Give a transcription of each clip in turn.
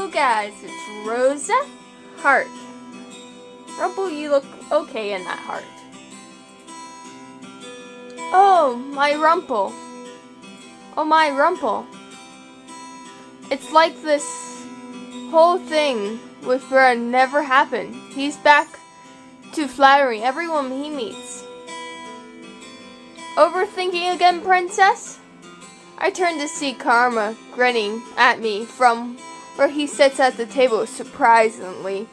Hello guys, it's Rosa Heart. Rumple, you look okay in that heart. Oh, my Rumple. Oh, my Rumple. It's like this whole thing with Bird never happened. He's back to flattering everyone he meets. Overthinking again, princess? I turn to see Karma grinning at me from where he sits at the table surprisingly.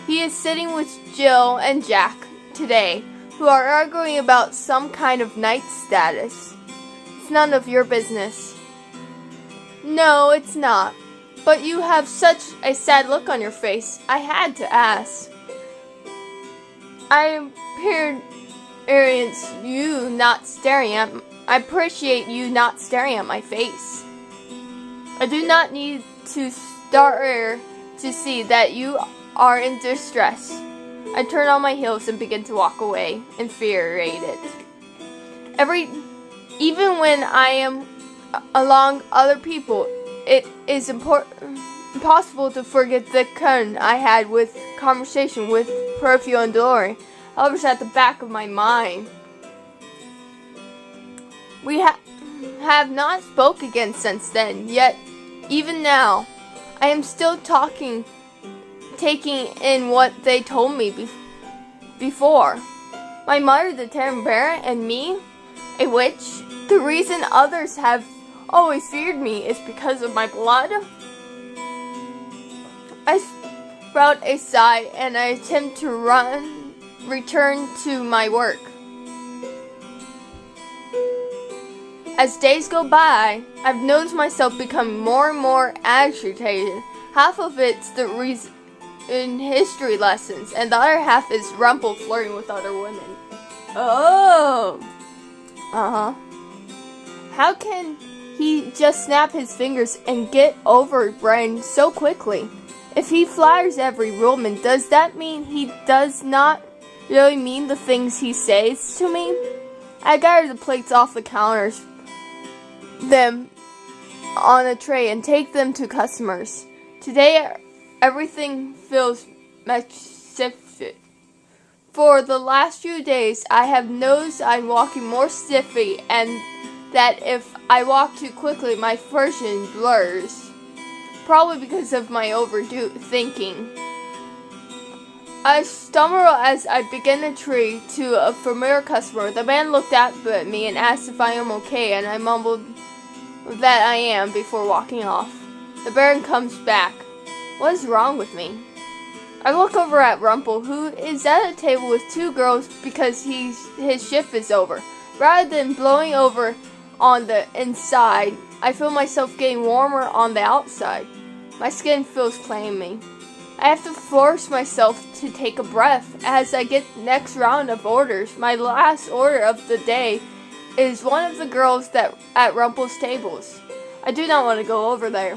He is sitting with Jill and Jack today, who are arguing about some kind of knight status. It's none of your business. No, it's not. But you have such a sad look on your face. I had to ask. I appreciate you not staring at my face. I do not need to stare to see that you are in distress. I turn on my heels and begin to walk away, infuriated. Even when I am along other people, it is impossible to forget the I had with conversation with Perfio and Dolores. Hovers at the back of my mind. We have not spoke again since then, yet even now, I am still taking in what they told me before. My mother, the Terran Baron, and me, a witch. The reason others have always feared me is because of my blood. I sprout a sigh and I attempt to return to my work. As days go by, I've noticed myself become more and more agitated. Half of it's the reason in history lessons, and the other half is Rumple flirting with other women. Oh! How can he just snap his fingers and get over Brian so quickly? If he flatters every woman, does that mean he does not really mean the things he says to me? I gather the plates off the counters, them on a tray, and take them to customers. Today, everything feels magnificent. For the last few days, I have noticed I'm walking more stiffly, and that if I walk too quickly, my version blurs. Probably because of my overdue thinking. I stumble as I begin to tree to a familiar customer. The man looked at me and asked if I am okay, and I mumbled that I am before walking off. The Baron comes back. What is wrong with me? I look over at Rumple, who is at a table with two girls because his shift is over. Rather than blowing over on the inside, I feel myself getting warmer on the outside. My skin feels clammy. I have to force myself to take a breath as I get the next round of orders. My last order of the day is one of the girls at Rumple's tables. I do not want to go over there.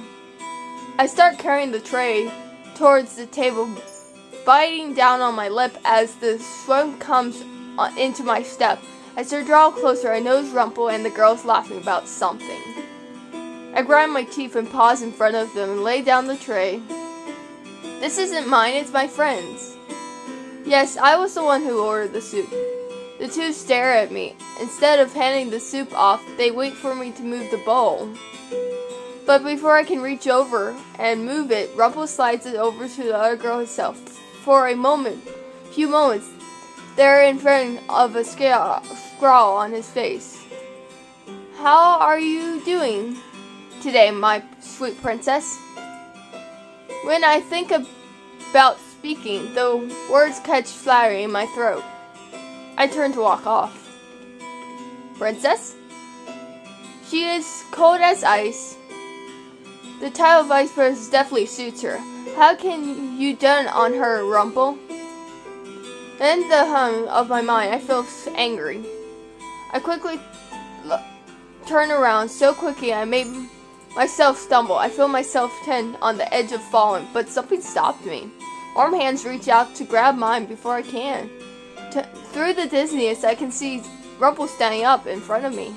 I start carrying the tray towards the table, biting down on my lip as the swim comes into my step. As I draw closer, I notice Rumple and the girls laughing about something. I grind my teeth and pause in front of them and lay down the tray. This isn't mine, it's my friend's. Yes, I was the one who ordered the soup. The two stare at me. Instead of handing the soup off, they wait for me to move the bowl. But before I can reach over and move it, Rumple slides it over to the other girl herself. For a few moments, they're in front of a scrawl on his face. How are you doing today, my sweet princess? When I think about speaking, the words catch flattery in my throat. I turn to walk off. Princess? She is cold as ice. The title of Vice President definitely suits her. How can you done on her, Rumple? In the hum of my mind, I feel angry. I quickly turn around so quickly I made myself stumble. I feel myself on the edge of falling, but something stopped me. Warm hands reach out to grab mine before I can. Through the dizziness, I can see Rumple standing up in front of me.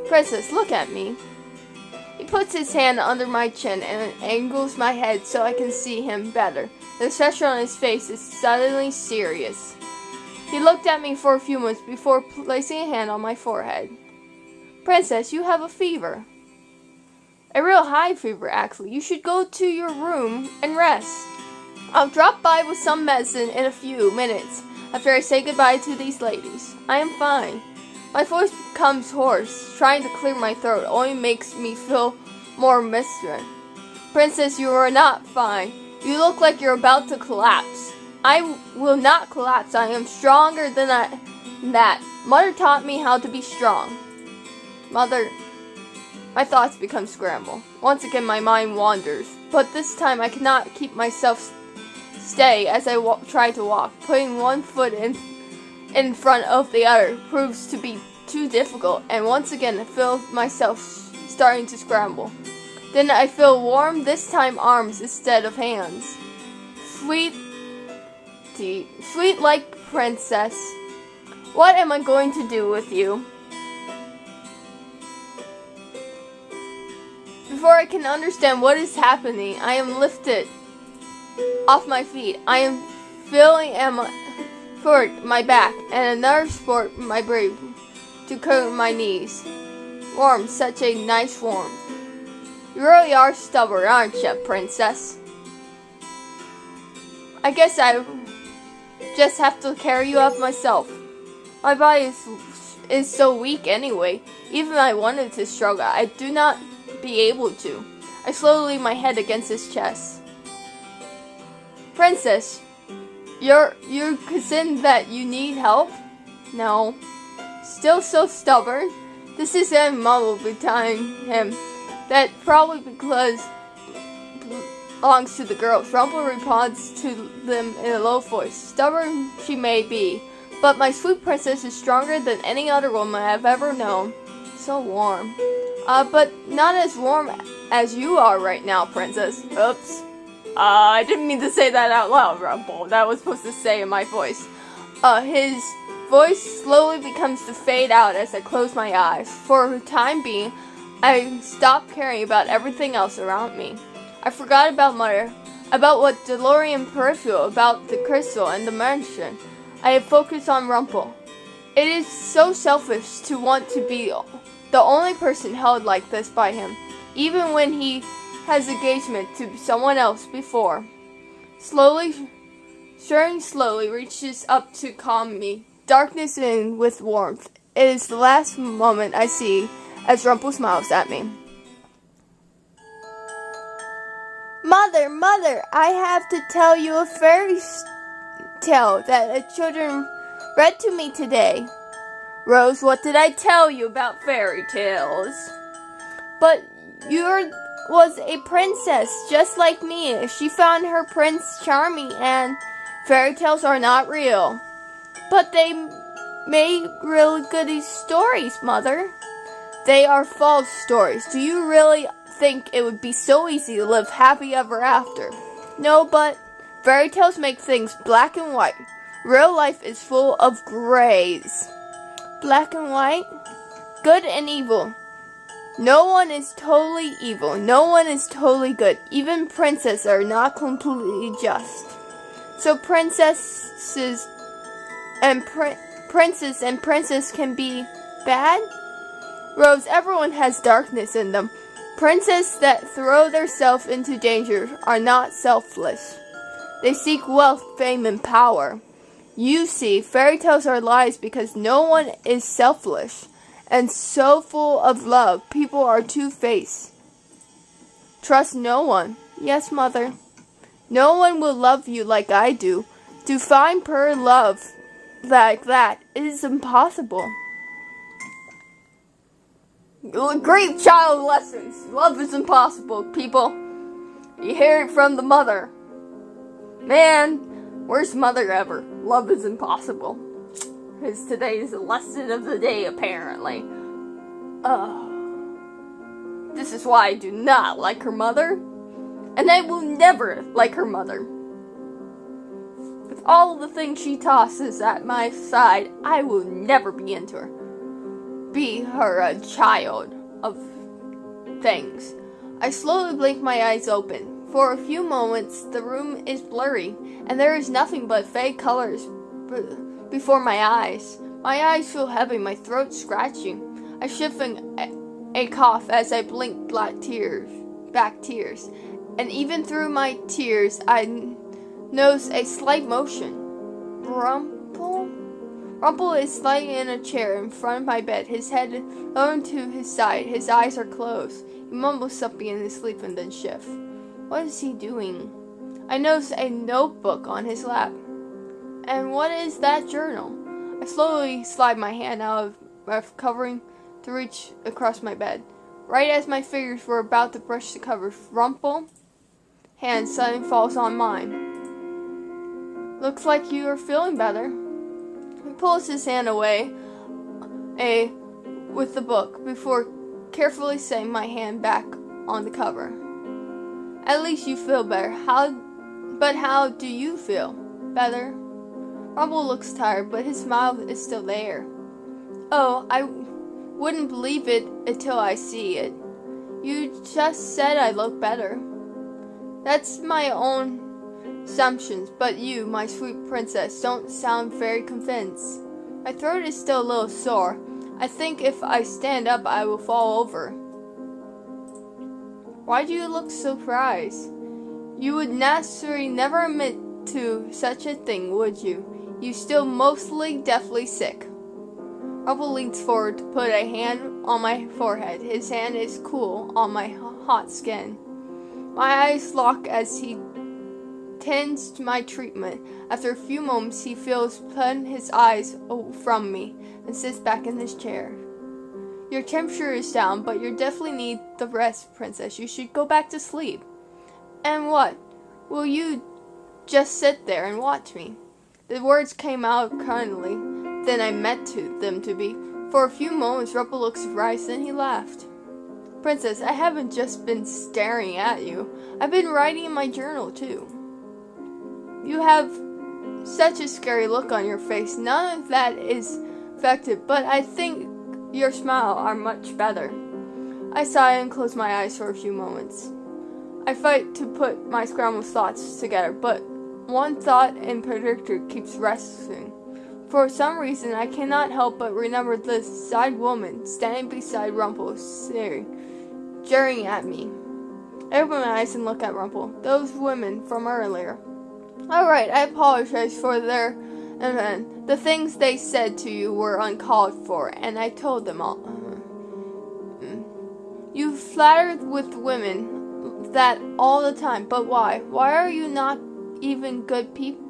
Princess, look at me. He puts his hand under my chin and angles my head so I can see him better. The expression on his face is suddenly serious. He looked at me for a few moments before placing a hand on my forehead. Princess, you have a fever. A real high fever, actually. You should go to your room and rest. I'll drop by with some medicine in a few minutes after I say goodbye to these ladies. I am fine. My voice becomes hoarse. Trying to clear my throat only makes me feel more miserable. Princess, you are not fine. You look like you're about to collapse. I will not collapse. I am stronger than that. Mother taught me how to be strong. Mother, my thoughts become scrambled. Once again, my mind wanders, but this time I cannot keep myself steady as I try to walk. Putting one foot in front of the other proves to be too difficult, and once again I feel myself starting to scramble. Then I feel warm, this time arms instead of hands. Sweet like princess. What am I going to do with you? Before I can understand what is happening, I am lifted off my feet. I am feeling forward my back and another sport my brain to cover my knees. Warm, such a nice warmth. You really are stubborn, aren't you, princess? I guess I just have to carry you up myself. My body is so weak anyway. Even if I wanted to struggle, I do not be able to. I slowly lay my head against his chest. Princess, you're concerned that you need help? No. Still so stubborn? This is a mumble behind him. That probably because belongs to the girls. Rumple responds to them in a low voice. Stubborn she may be, but my sweet princess is stronger than any other woman I have ever known. So warm. But not as warm as you are right now, princess. Oops. I didn't mean to say that out loud, Rumple. That was supposed to say in my voice. His voice slowly becomes to fade out as I close my eyes. For the time being, I stopped caring about everything else around me. I forgot about Mother, about what DeLorean peripheral, about the crystal and the mansion. I have focused on Rumple. It is so selfish to want to be the only person held like this by him, even when he has engagement to someone else before. Sharing slowly reaches up to calm me. Darkness in with warmth. It is the last moment I see as Rumple smiles at me. Mother, I have to tell you a fairy tale that the children read to me today. Rose, what did I tell you about fairy tales? But you was a princess, just like me. She found her prince charming, and fairy tales are not real. But they made really good stories, Mother. They are false stories. Do you really think it would be so easy to live happy ever after? No, but fairy tales make things black and white. Real life is full of grays. Black and white? Good and evil. No one is totally evil. No one is totally good. Even princesses are not completely just. So princesses and princess can be bad? Rose, everyone has darkness in them. Princes that throw themselves into danger are not selfless. They seek wealth, fame, and power. You see, fairy tales are lies because no one is selfish. And so full of love, people are two-faced. Trust no one. Yes, Mother. No one will love you like I do. To find pure love like that is impossible. Great child lessons. Love is impossible, people. You hear it from the mother. Man, worst mother ever. Love is impossible. Is today's lesson of the day, apparently. This is why I do not like her mother. And I will never like her mother. With all the things she tosses at my side, I will never be into her. Be her a child of things. I slowly blink my eyes open. For a few moments, the room is blurry, and there is nothing but vague colors before my eyes. My eyes feel heavy, my throat scratching. I stifle a cough as I blink back tears. And even through my tears, I notice a slight motion. Rumple is lying in a chair in front of my bed, his head lowered to his side. His eyes are closed. He mumbles something in his sleep and then shifts. What is he doing? I notice a notebook on his lap. And what is that journal? I slowly slide my hand out of covering to reach across my bed. Right as my fingers were about to brush the covers, Rumple's hand suddenly falls on mine. Looks like you are feeling better. He pulls his hand away with the book before carefully setting my hand back on the cover. At least you feel better. How do you feel? Better? Rumple looks tired, but his smile is still there. Oh, I wouldn't believe it until I see it. You just said I look better. That's my own assumptions, but you, my sweet princess, don't sound very convinced. My throat is still a little sore. I think if I stand up, I will fall over. Why do you look surprised? You would naturally never admit to such a thing, would you? You still mostly deathly sick. Rumple leans forward to put a hand on my forehead. His hand is cool on my hot skin. My eyes lock as he tends to my treatment. After a few moments, he feels putting his eyes from me and sits back in his chair. Your temperature is down, but you definitely need the rest, princess. You should go back to sleep. And what? Will you just sit there and watch me? The words came out kindly than I meant them to be. For a few moments, Rumple looked surprised, then he laughed. Princess, I haven't just been staring at you. I've been writing in my journal, too. You have such a scary look on your face. None of that is affected, but I think your smile are much better. I sigh and close my eyes for a few moments. I fight to put my scrambled thoughts together, but one thought in particular keeps resting. For some reason, I cannot help but remember the side woman standing beside Rumple, staring at me. I open my eyes and look at Rumple. Those women from earlier. Alright, I apologize for the things they said to you were uncalled for, and I told them all. You flattered with women that all the time, but why? Why are you not even good people?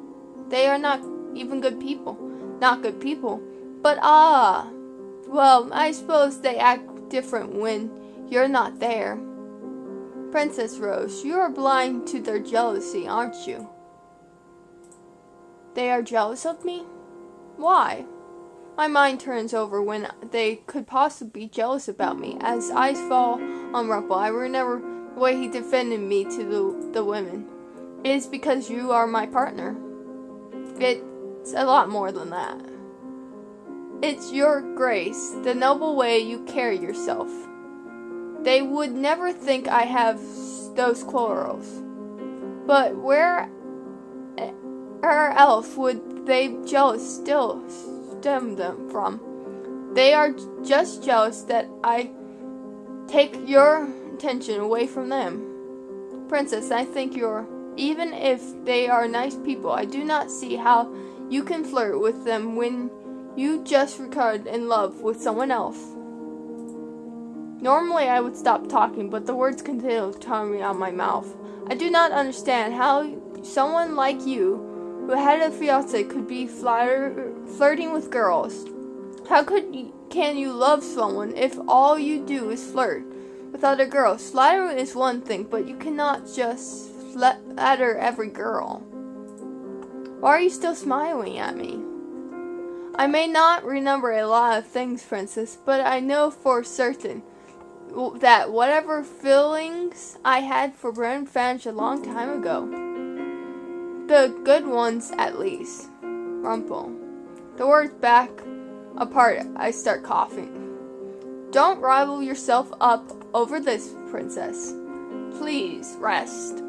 They are not even good people. Not good people. But well, I suppose they act different when you're not there. Princess Rose, you are blind to their jealousy, aren't you? They are jealous of me? Why? My mind turns over when they could possibly be jealous about me. As eyes fall on Rumple, I remember the way he defended me to the women. It is because you are my partner. It's a lot more than that. It's your grace, the noble way you carry yourself. They would never think I have those quarrels. But where else would they jealous still stem them from? They are just jealous that I take your attention away from them. Princess, I think even if they are nice people, I do not see how you can flirt with them when you just recorded in love with someone else. Normally I would stop talking, but the words continued coming out of my mouth. I do not understand how someone like you, who had a fiancé, could be flirting with girls. How can you love someone if all you do is flirt with other girls? Flattering is one thing, but you cannot just flatter every girl. Why are you still smiling at me? I may not remember a lot of things, Princess, but I know for certain that whatever feelings I had for Bren vanished a long time ago. The good ones, at least. Rumple. The words back apart, I start coughing. Don't rival yourself up over this, princess. Please, rest.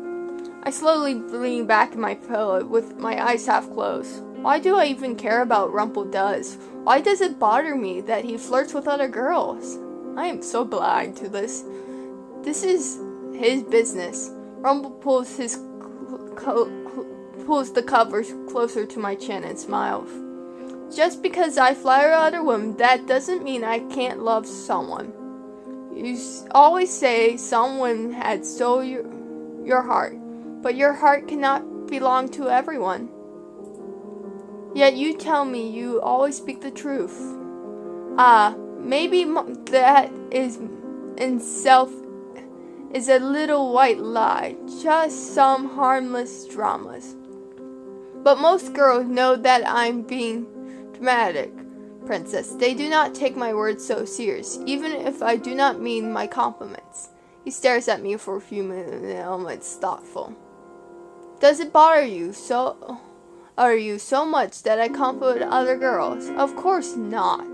I slowly lean back in my pillow with my eyes half closed. Why do I even care about Rumpel? Why does it bother me that he flirts with other girls? I am so blind to this. This is his business. Rumpel pulls the covers closer to my chin and smiles. Just because I flatter other women, that doesn't mean I can't love someone. You always say someone had stole your heart, but your heart cannot belong to everyone. Yet you tell me you always speak the truth. Maybe that is itself is a little white lie, just some harmless dramas. But most girls know that I'm being dramatic, princess. They do not take my words so serious, even if I do not mean my compliments. He stares at me for a few moments, thoughtful. Does it bother you so much that I compliment other girls? Of course not.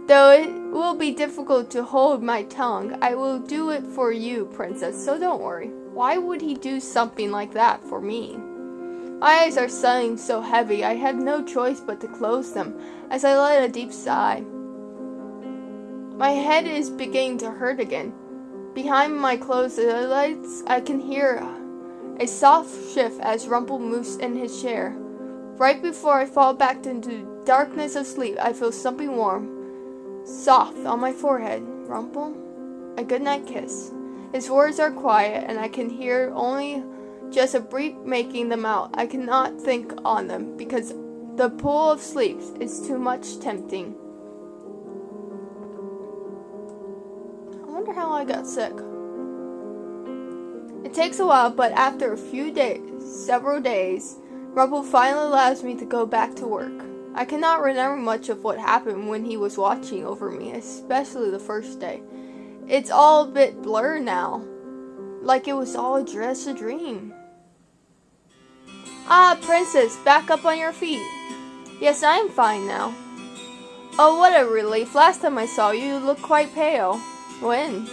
Though it will be difficult to hold my tongue, I will do it for you, princess, so don't worry. Why would he do something like that for me? My eyes are suddenly so heavy, I had no choice but to close them as I let a deep sigh. My head is beginning to hurt again. Behind my closed lids, I can hear a soft shift as Rumpel moves in his chair. Right before I fall back into the darkness of sleep, I feel something warm, soft on my forehead. Rumpel? A goodnight kiss. His words are quiet, and I can hear only just a brief making them out. I cannot think on them, because the pull of sleep is too much tempting. I wonder how I got sick. It takes a while, but after several days, Rumpel finally allows me to go back to work. I cannot remember much of what happened when he was watching over me, especially the first day. It's all a bit blurred now, like it was all just a dream. Princess, back up on your feet. Yes, I am fine now. Oh, what a relief. Last time I saw you, you looked quite pale. When?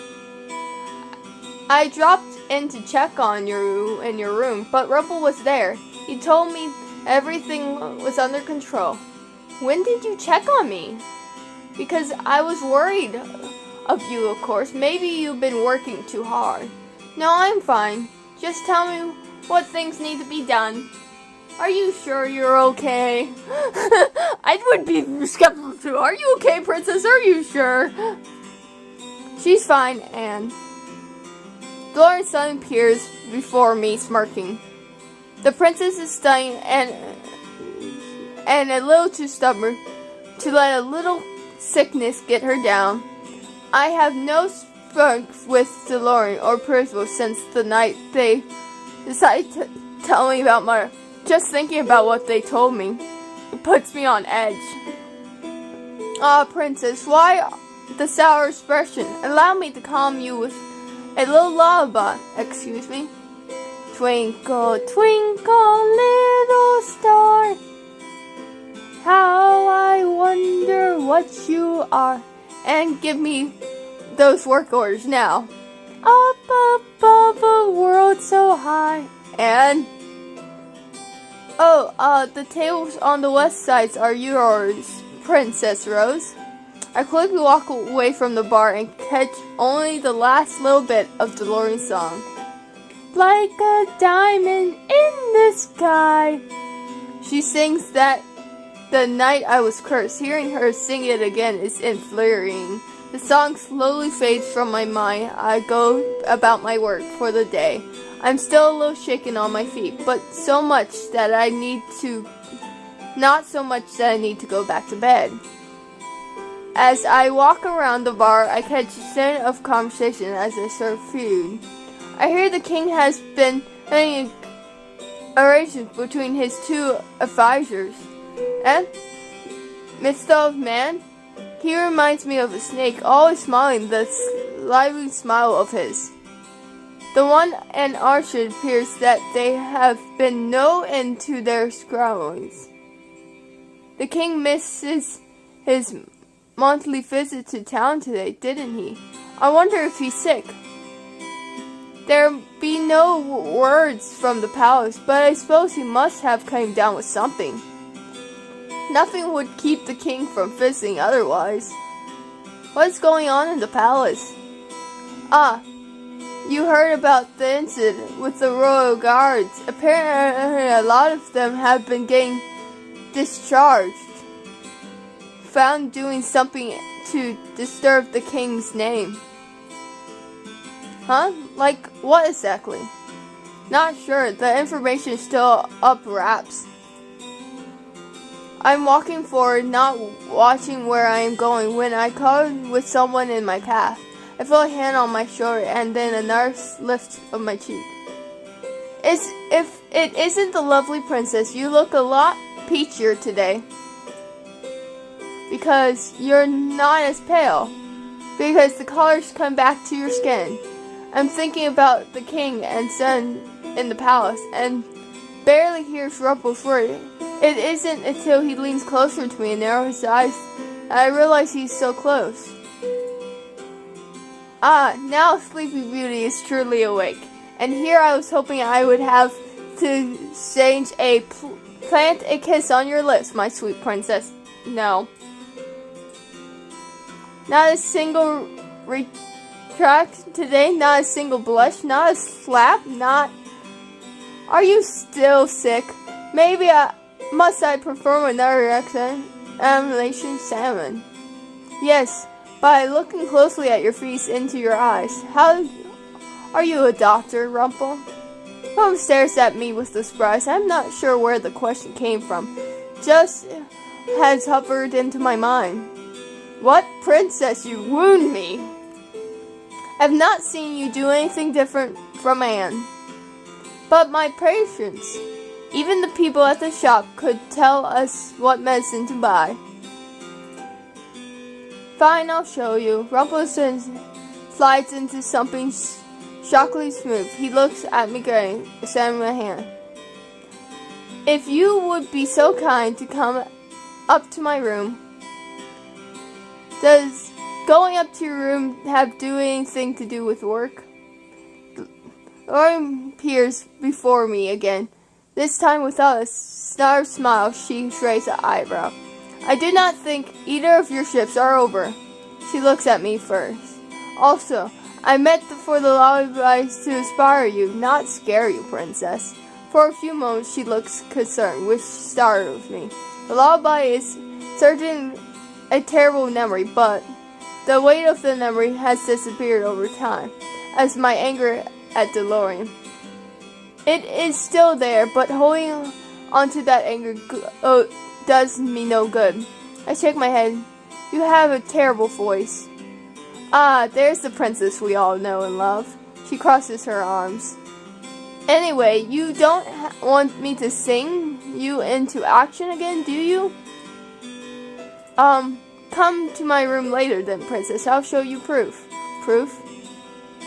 I dropped in to check on you in your room, but Rumpel was there. He told me everything was under control. When did you check on me? Because I was worried of you, of course. Maybe you've been working too hard. No, I'm fine. Just tell me what things need to be done. Are you sure you're okay? I would be skeptical too. Are you okay, princess? Are you sure? She's fine, Anne. Dolores suddenly appears before me, smirking. The princess is stunning and a little too stubborn to let a little sickness get her down. I have no spunk with Dolores or Percival since the night they decided to tell me about Mother. Just thinking about what they told me, it puts me on edge. Princess, why the sour expression? Allow me to calm you with a little lullaby. Excuse me. Twinkle, twinkle, little star, how I wonder what you are. And give me those work orders now. Up above a world so high. And the tables on the west sides are yours, Princess Rose. I quickly walk away from the bar and catch only the last little bit of Dolores' song. Like a diamond in the sky. She sings that the night I was cursed. Hearing her sing it again is infuriating. The song slowly fades from my mind. I go about my work for the day. I'm still a little shaken on my feet, but not so much that I need to go back to bed. As I walk around the bar, I catch a scent of conversation as I serve food. I hear the king has been having arrangements between his two advisors. And midst of man, he reminds me of a snake, always smiling the lively smile of his. The one and Archer appears that they have been no end to their scrabblings. The king misses his monthly visit to town today, didn't he? I wonder if he's sick. There be no words from the palace, but I suppose he must have come down with something. Nothing would keep the king from visiting otherwise. What's going on in the palace? Ah, you heard about the incident with the royal guards. Apparently a lot of them have been getting discharged. Found doing something to disturb the king's name. Huh? Like what exactly? Not sure. The information is still up wraps. I'm walking forward, not watching where I am going, when I collide with someone in my path. I feel a hand on my shoulder and then another lift of my cheek. If it isn't the lovely princess, you look a lot peachier today. Because you're not as pale. Because the color's come back to your skin. I'm thinking about the king and son in the palace and barely hears Rumpel's word. It isn't until he leans closer to me and narrows his eyes that I realize he's so close. Ah, now Sleepy Beauty is truly awake. And here I was hoping I would have to exchange plant a kiss on your lips, my sweet princess. No. Not a single retract today, not a single blush, not a slap, not... Are you still sick? Maybe must I perform another examination salmon? Yes, by looking closely at your face into your eyes. How are you a doctor, Rumpel? Mom stares at me with surprise. I'm not sure where the question came from. Just has hovered into my mind. What, princess, you wound me. I've not seen you do anything different from Anne. But my patience, even the people at the shop could tell us what medicine to buy. Fine, I'll show you. Rumpelstiltskin slides into something shockingly smooth. He looks at me grinning, extending my hand. If you would be so kind to come up to my room. Does going up to your room have anything to do with work? Lauren appears before me again. This time without a snarl smile, she raises an eyebrow. I do not think either of your shifts are over. She looks at me first. Also, I meant for the lullabies to inspire you, not scare you, princess. For a few moments she looks concerned, which startles me. The lullaby is certainly a terrible memory, but the weight of the memory has disappeared over time, as my anger at DeLorean. It is still there, but holding onto that anger does me no good. I shake my head. You have a terrible voice. Ah, there's the princess we all know and love. She crosses her arms. Anyway, you don't want me to sing you into action again, do you? Come to my room later then, princess. I'll show you proof. Proof?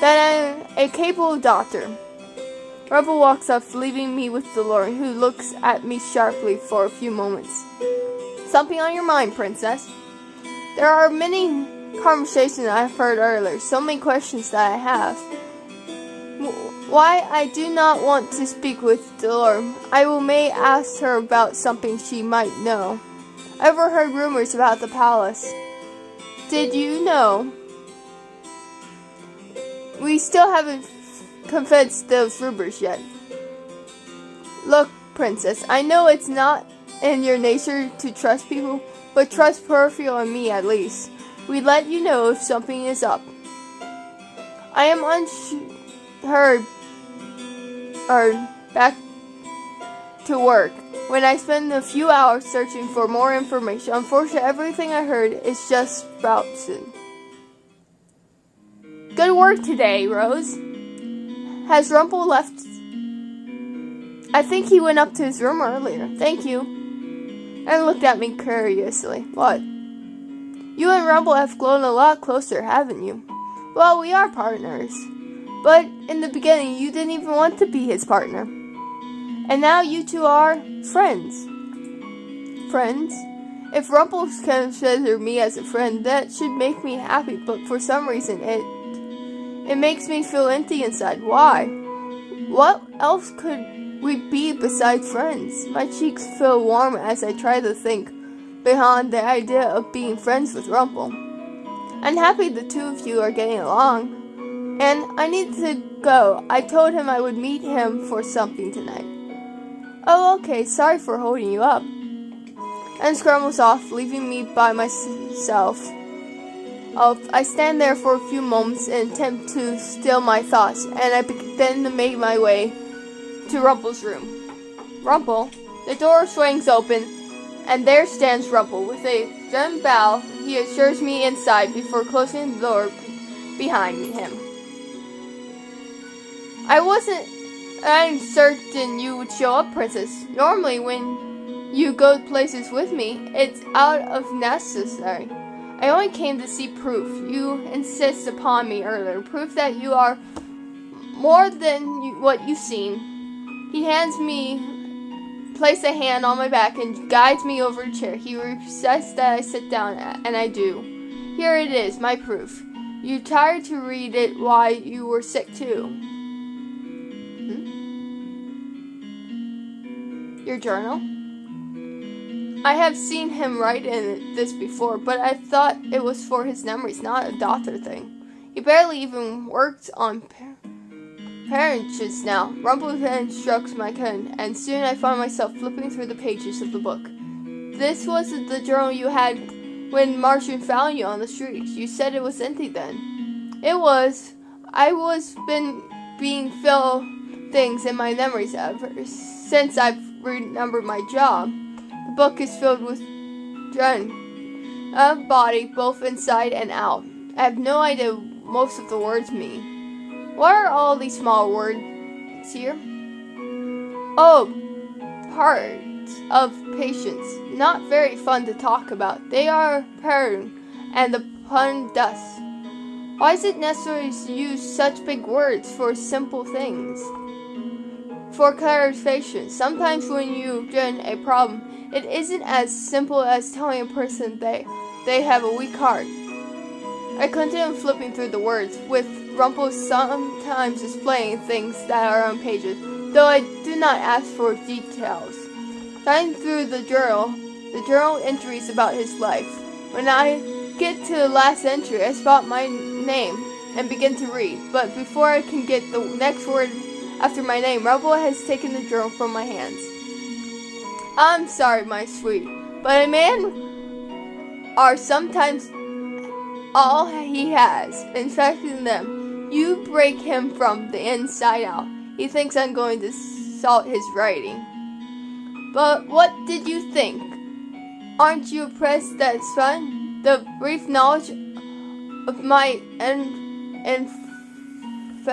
That I'm a capable doctor. Rumpel walks off, leaving me with DeLorean, who looks at me sharply for a few moments. Something on your mind, princess? There are many conversations I've heard earlier, so many questions that I have. Why I do not want to speak with DeLorean. I may ask her about something she might know. I overheard rumors about the palace. Did you know? We still haven't confessed those rumors yet. Look, princess, I know it's not in your nature to trust people, but trust Perfiel and me at least. We let you know if something is up. I am back to work. When I spend a few hours searching for more information, unfortunately everything I heard is just spouted. Good work today, Rose. Has Rumpel left? I think he went up to his room earlier. Thank you. And looked at me curiously. What? You and Rumpel have grown a lot closer, haven't you? Well, we are partners. But in the beginning, you didn't even want to be his partner. And now you two are friends. Friends? If Rumpel considered me as a friend, that should make me happy, but for some reason it It makes me feel empty inside. Why? What else could we be besides friends? My cheeks feel warm as I try to think beyond the idea of being friends with Rumple. I'm happy the two of you are getting along. And I need to go. I told him I would meet him for something tonight. Oh, okay. Sorry for holding you up. And scrambles off, leaving me by myself. I stand there for a few moments and attempt to still my thoughts, and I then make my way to Rumple's room. Rumple, the door swings open, and there stands Rumple. With a gentle bow, he assures me inside before closing the door behind him. I'm certain you would show up, Princess. Normally, when you go places with me, it's out of necessary. I only came to see proof. You insist upon me earlier. Proof that you are more than what you've seen. He places a hand on my back and guides me over a chair. He requests that I sit down, and I do. Here it is, my proof. You tired to read it while you were sick too. Your journal? I have seen him write in this before, but I thought it was for his memories, not a doctor thing. He barely even works on parishes now. Rumple then strokes my chin, and soon I find myself flipping through the pages of the book. This was the journal you had when Martian found you on the streets. You said it was empty then. It was. I was being filled things in my memories ever since I've remembered my job. The book is filled with a body, both inside and out. I have no idea what most of the words mean. What are all these small words here? Oh, parts of patience. Not very fun to talk about. They are pattern and the pun dust. Why is it necessary to use such big words for simple things? For clarification, sometimes when you get a problem, it isn't as simple as telling a person they have a weak heart. I continue flipping through the words, with Rumple sometimes displaying things that are on pages, though I do not ask for details. Flying through the journal entries about his life. When I get to the last entry, I spot my name and begin to read, but before I can get the next word after my name, Rumple has taken the journal from my hands. I'm sorry, my sweet, but a man are sometimes all he has. In fact, in them, you break him from the inside out. He thinks I'm going to salt his writing. But what did you think? Aren't you impressed that it's fun? The brief knowledge of my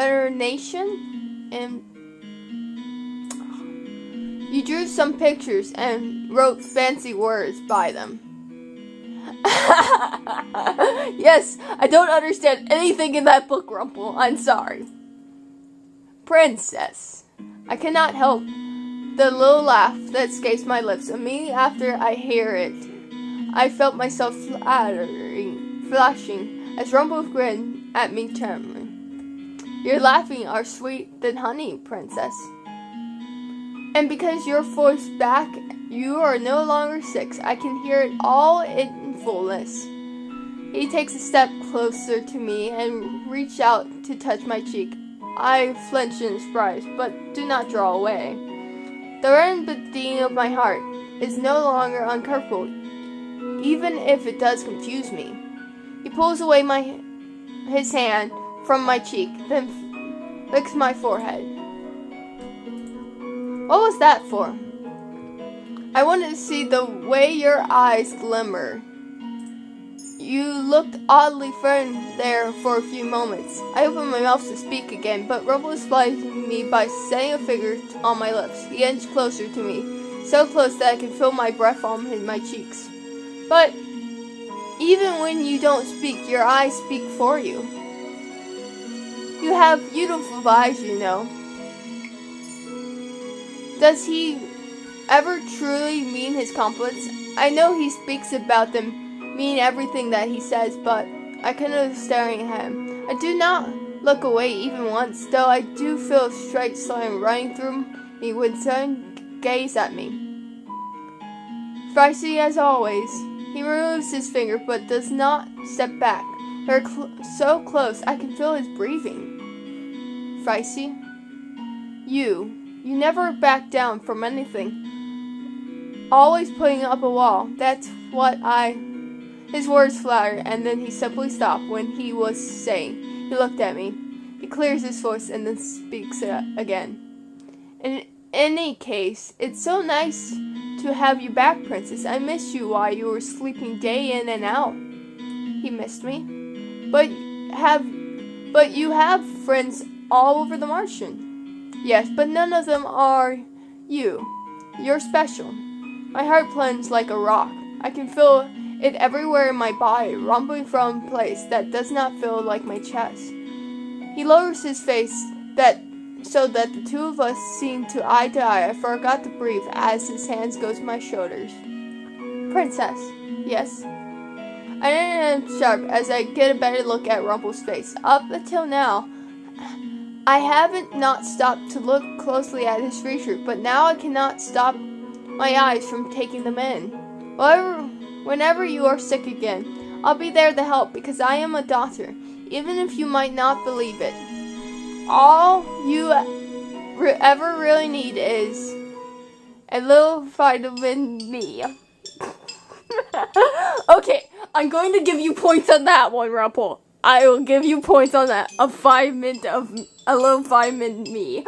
infernation? And you drew some pictures and wrote fancy words by them. Yes, I don't understand anything in that book, Rumple. I'm sorry. Princess. I cannot help the little laugh that escapes my lips. Immediately after I hear it, I felt myself flashing as Rumple grinned at me charmingly. Your laughing are sweet than honey, Princess. And because you're forced back, you are no longer 6. I can hear it all in fullness. He takes a step closer to me and reaches out to touch my cheek. I flinch in surprise, but do not draw away. The rhythm beating of my heart is no longer uncomfortable, even if it does confuse me. He pulls away his hand from my cheek, then licks my forehead. What was that for? I wanted to see the way your eyes glimmer. You looked oddly firm there for a few moments. I opened my mouth to speak again, but Rumple supplied me by setting a finger on my lips. He inched closer to me, so close that I could feel my breath on my cheeks. But even when you don't speak, your eyes speak for you. You have beautiful eyes, you know. Does he ever truly mean his compliments? I know he speaks about them mean everything that he says, but I couldn't stare at him. I do not look away even once, though I do feel a straight line running through me when someone gaze at me. Feisty as always, he removes his finger but does not step back. We're so close I can feel his breathing. Feisty, you never back down from anything. Always putting up a wall. That's what His words flattered, and then he simply stopped when he was saying. He looked at me. He clears his voice and then speaks again. In any case, it's so nice to have you back, Princess. I missed you while you were sleeping day in and out. He missed me? But you have friends all over the Martian. Yes, but none of them are you. You're special. My heart plunges like a rock. I can feel it everywhere in my body, rumbling from a place that does not feel like my chest. He lowers his face so that the two of us seem to eye. I forgot to breathe as his hands go to my shoulders. Princess, yes? I am sharp as I get a better look at Rumple's face. Up until now, I haven't not stopped to look closely at his features, but now I cannot stop my eyes from taking them in. Whenever you are sick again, I'll be there to help because I am a doctor, even if you might not believe it. All you ever really need is a little vitamin D. Okay, I'm going to give you points on that one, Rumple. I will give you points on that. A little vitamin me.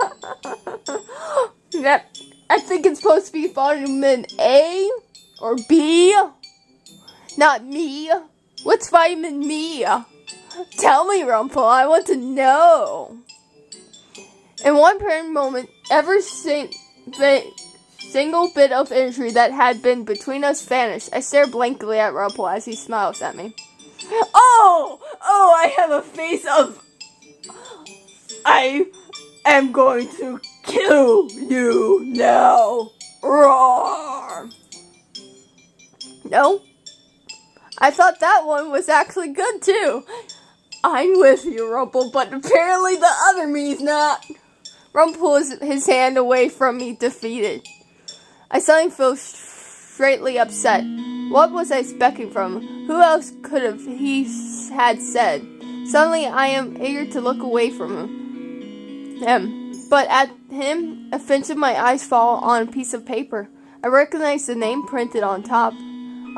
I think it's supposed to be vitamin A or B. Not me. What's vitamin me? Tell me, Rumple. I want to know. In one parent moment, every single bit of injury that had been between us vanished. I stare blankly at Rumple as he smiles at me. Oh, I have a face of... I am going to kill you now. Roar. No? I thought that one was actually good too. I'm with you, Rumple, but apparently the other me's not. Rumple pulls his hand away from me, defeated. I suddenly feel straightly upset. What was I expecting from him? Who else could have he had said? Suddenly I am eager to look away from him. But at him, a finch of my eyes fall on a piece of paper. I recognize the name printed on top,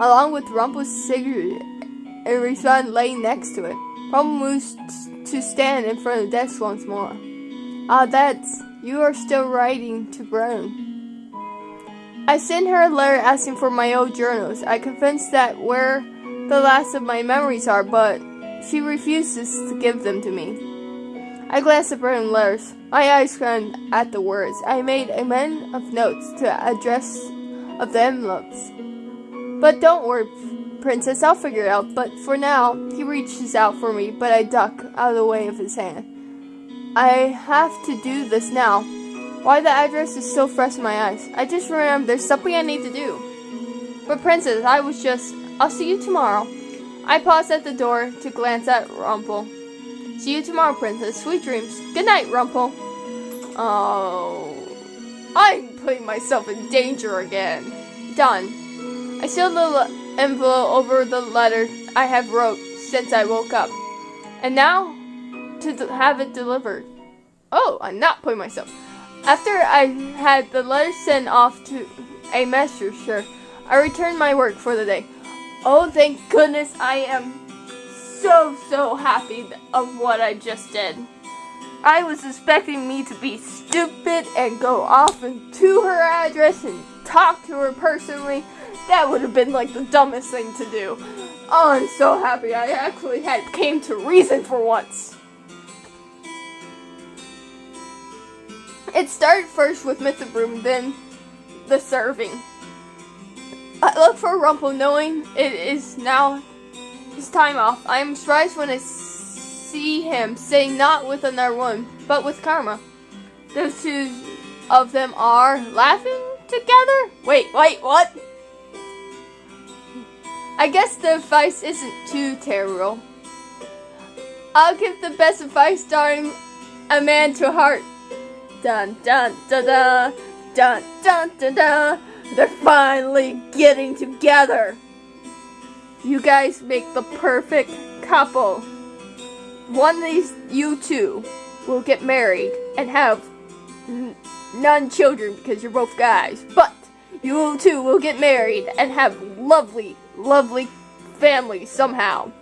along with Rumple's signature, and Rizwan laying next to it. Rumple moves to stand in front of the desk once more. You are still writing to Brown. I sent her a letter asking for my old journals. I confessed that where the last of my memories are, but she refuses to give them to me. I glanced at Brown letters. My eyes scanned at the words. I made a men of notes to address of the envelopes. But don't worry, Princess, I'll figure it out. But for now, he reaches out for me, but I duck out of the way of his hand. I have to do this now. Why the address is so fresh in my eyes. I just remembered there's something I need to do. But Princess, I'll see you tomorrow. I paused at the door to glance at Rumple. See you tomorrow, Princess. Sweet dreams. Good night, Rumple. Oh, I'm putting myself in danger again. Done. I sealed the envelope over the letter I have wrote since I woke up. And now, to have it delivered. Oh, I'm not putting myself. After I had the letter sent off to a messenger, I returned my work for the day. Oh, thank goodness, I am so happy of what I just did. I was expecting me to be stupid and go off and to her address and talk to her personally. That would have been like the dumbest thing to do. Oh, I'm so happy I actually came to reason for once. It started first with Mr. Broom, then the serving. I look for Rumple, knowing it is now his time off. I am surprised when I see him sitting not with another woman, but with Karma. Those two of them are laughing together? Wait, what? I guess the advice isn't too terrible. I'll give the best advice, starting a man to heart. Dun dun dun dun dun dun dun dun. They're finally getting together. You guys make the perfect couple. One of these, you two, will get married and have none children because you're both guys. But you two will get married and have lovely, lovely families somehow.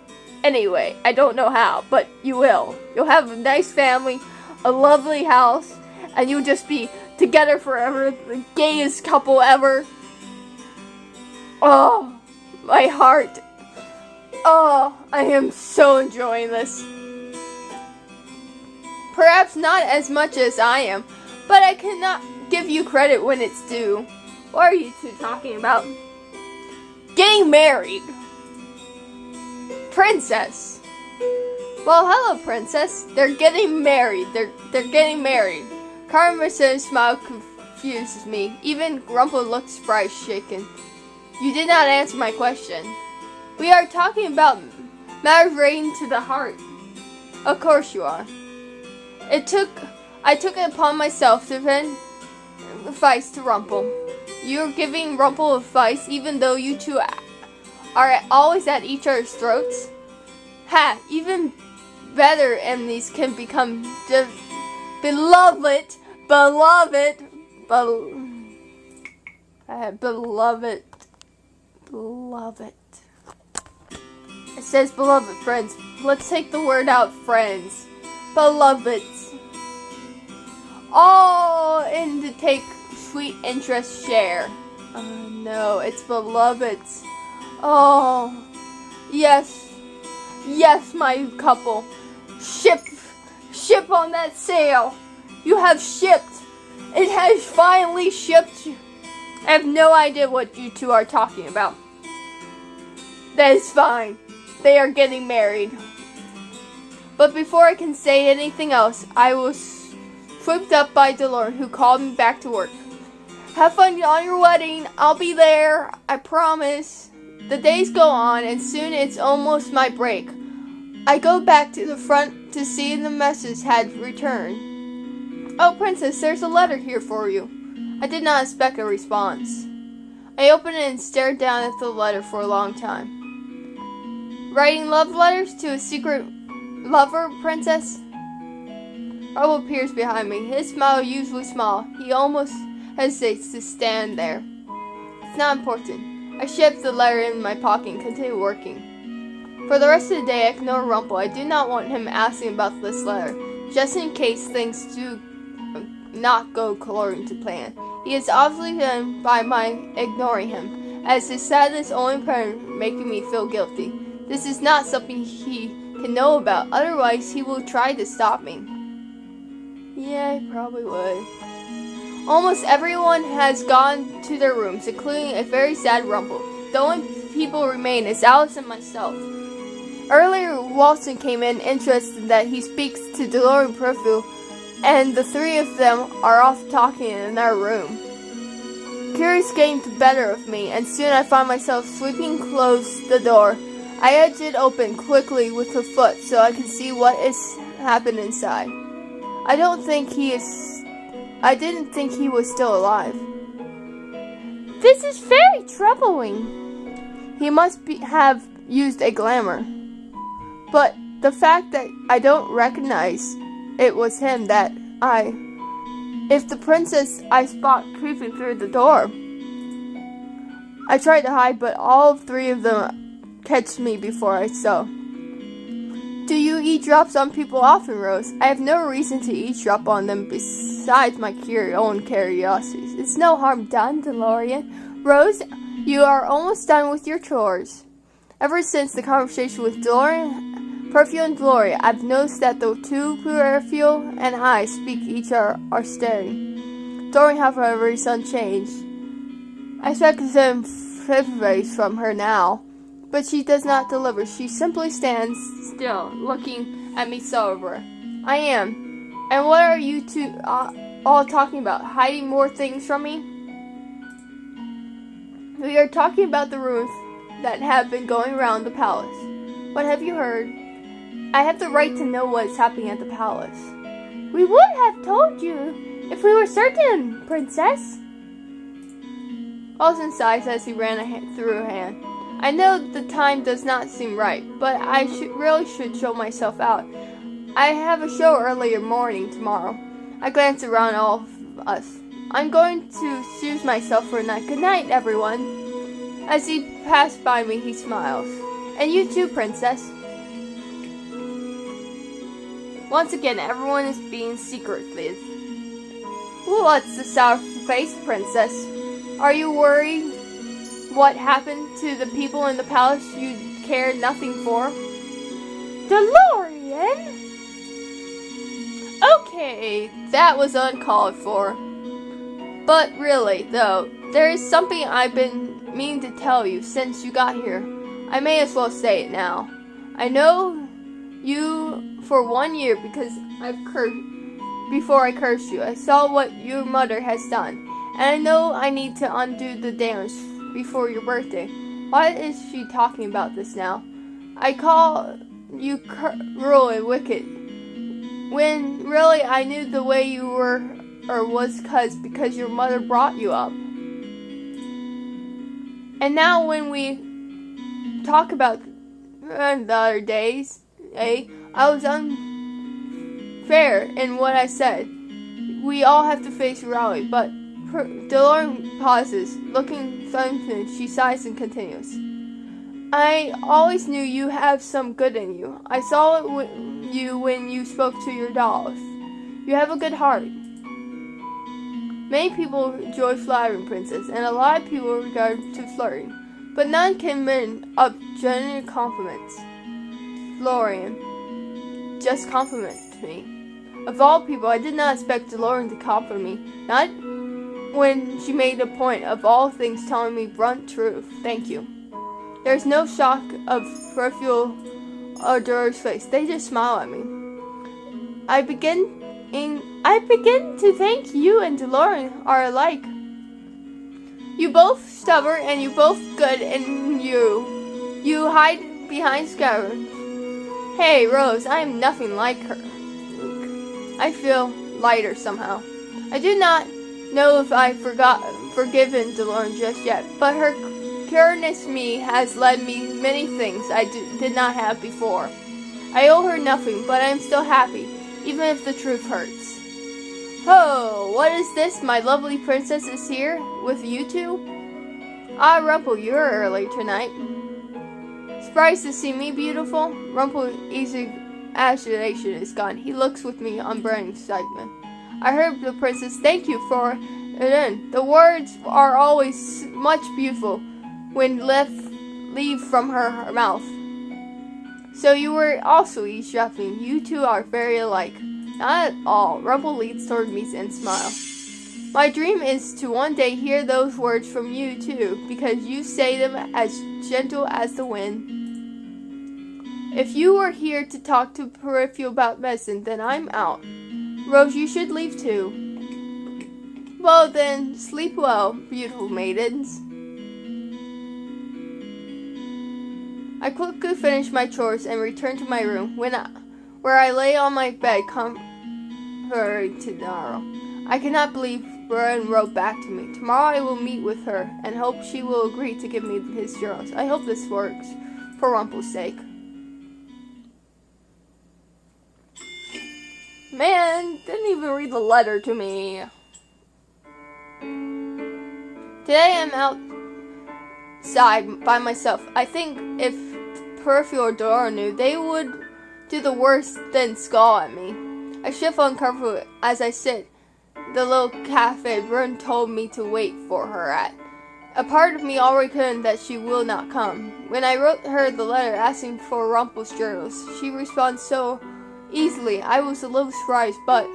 Anyway, I don't know how, but you will. You'll have a nice family, a lovely house, and you'll just be together forever, the gayest couple ever. Oh, my heart. Oh, I am so enjoying this. Perhaps not as much as I am, but I cannot give you credit when it's due. What are you two talking about? Getting married. Princess. Well, hello, princess. They're getting married. They're getting married. Carmen's smile confuses me. Even Grumple looks surprised, shaken. You did not answer my question. We are talking about matters relating to the heart. Of course you are. I took it upon myself to send advice to Rumple. You're giving Rumple advice even though you two are always at each other's throats? Ha! Even better enemies can become beloved. It says beloved friends. Let's take the word out, friends. Beloveds. All in to take sweet interest share. Oh no, it's beloveds. Oh, yes. Yes, my couple. Ship on that sail. You have shipped. It has finally shipped. I have no idea what you two are talking about. That is fine. They are getting married. But before I can say anything else, I was swooped up by DeLorean, who called me back to work. Have fun on your wedding. I'll be there. I promise. The days go on, and soon it's almost my break. I go back to the front to see the message had returned. Oh, princess, there's a letter here for you. I did not expect a response. I opened it and stared down at the letter for a long time. Writing love letters to a secret lover, princess? Rubble appears behind me. His smile usually small. He almost hesitates to stand there. It's not important. I shoved the letter in my pocket and continue working. For the rest of the day, I ignore Rumple. I do not want him asking about this letter, just in case things do not go according to plan. He is obviously done by my ignoring him, as his sadness only parent making me feel guilty. This is not something he can know about, otherwise he will try to stop me. Yeah, he probably would. Almost everyone has gone to their rooms, including a very sad Rumple. The only people remain is Alice and myself. Earlier, Walton came in interested that he speaks to DeLorean Profile, and the three of them are off talking in another room. Curious getting the better of me, and soon I find myself sweeping close the door. I edge it open quickly with a foot so I can see what is happened inside. I didn't think he was still alive. This is very troubling. He must have used a glamour. But the fact that I don't recognize it was him if the princess I spot creeping through the door. I tried to hide, but all three of them catch me before I so. Do you eavesdrop on people often, Rose? I have no reason to eavesdrop on them besides my own curiosities. It's no harm done, DeLorean. Rose, you are almost done with your chores. Ever since the conversation with DeLorean, Perfule and Gloria, I've noticed that the two Perfule and I speak each other are staring. DeLorean, however, is unchanged. I expect some advice from her now, but she does not deliver. She simply stands still, looking at me sober. I am. And what are you two all talking about? Hiding more things from me? We are talking about the rumors that have been going around the palace. What have you heard? I have the right to know what is happening at the palace. We would have told you if we were certain, Princess. Alton sighs as he ran through her hand. I know the time does not seem right, but I really should show myself out. I have a show earlier morning tomorrow. I glance around all of us. I'm going to excuse myself for a night. Good night, everyone. As he passed by me, he smiles. And you too, Princess. Once again, everyone is being secretive. What's the sour face, Princess? Are you worried what happened to the people in the palace you cared nothing for? DeLorean? Okay, that was uncalled for. But really, though, there is something I've been meaning to tell you since you got here. I may as well say it now. I know you for 1 year because before I cursed you. I saw what your mother has done. And I know I need to undo the damage before your birthday. Why is she talking about this now? I call you cruel and wicked, when really I knew the way you were or was because your mother brought you up. And now when we talk about the other days, I was unfair in what I said. We all have to face reality, but DeLorean pauses, looking something. She sighs and continues. I always knew you have some good in you. I saw it when you spoke to your dolls. You have a good heart. Many people enjoy flattering, Princess, and a lot of people regard to flirting, but none can win up genuine compliments. DeLorean, just compliment me. Of all people, I did not expect DeLorean to compliment me. Not when she made a point of all things telling me blunt truth. Thank you. There's no shock of peripheral or Dora's face. They just smile at me. I begin to think you and DeLorean are alike. You both stubborn and you both good, and you hide behind scabbers. Hey, Rose, I am nothing like her. I feel lighter somehow. I do not know if I've forgiven DeLorean just yet, but her cureness me has led me many things I did not have before. I owe her nothing, but I am still happy, even if the truth hurts. Oh, what is this? My lovely princess is here with you two? Ah, Rumple, you're early tonight. Surprised to see me, beautiful? Rumple's easy agitation is gone. He looks with me unburning excitement. I heard the princess thank you for it. The words are always much beautiful when leave from her mouth. So you were also eavesdropping. You two are very alike. Not at all. Rumple leads toward me and smiles. My dream is to one day hear those words from you too, because you say them as gentle as the wind. If you were here to talk to Peripheral about medicine, then I'm out. Rose, you should leave too. Well then, sleep well, beautiful maidens. I quickly finished my chores and returned to my room, where I lay on my bed comforting tomorrow. I cannot believe Brian wrote back to me. Tomorrow I will meet with her and hope she will agree to give me his journals. I hope this works, for Rumple's sake. Man, didn't even read the letter to me. Today I'm outside by myself. I think if Peripheral or Dora knew, they would do the worst than scowl at me. I shift uncomfortably as I sit the little cafe Bryn told me to wait for her at. A part of me already couldn't that she will not come. When I wrote her the letter asking for Rumple's journals, she responded so easily. I was a little surprised, but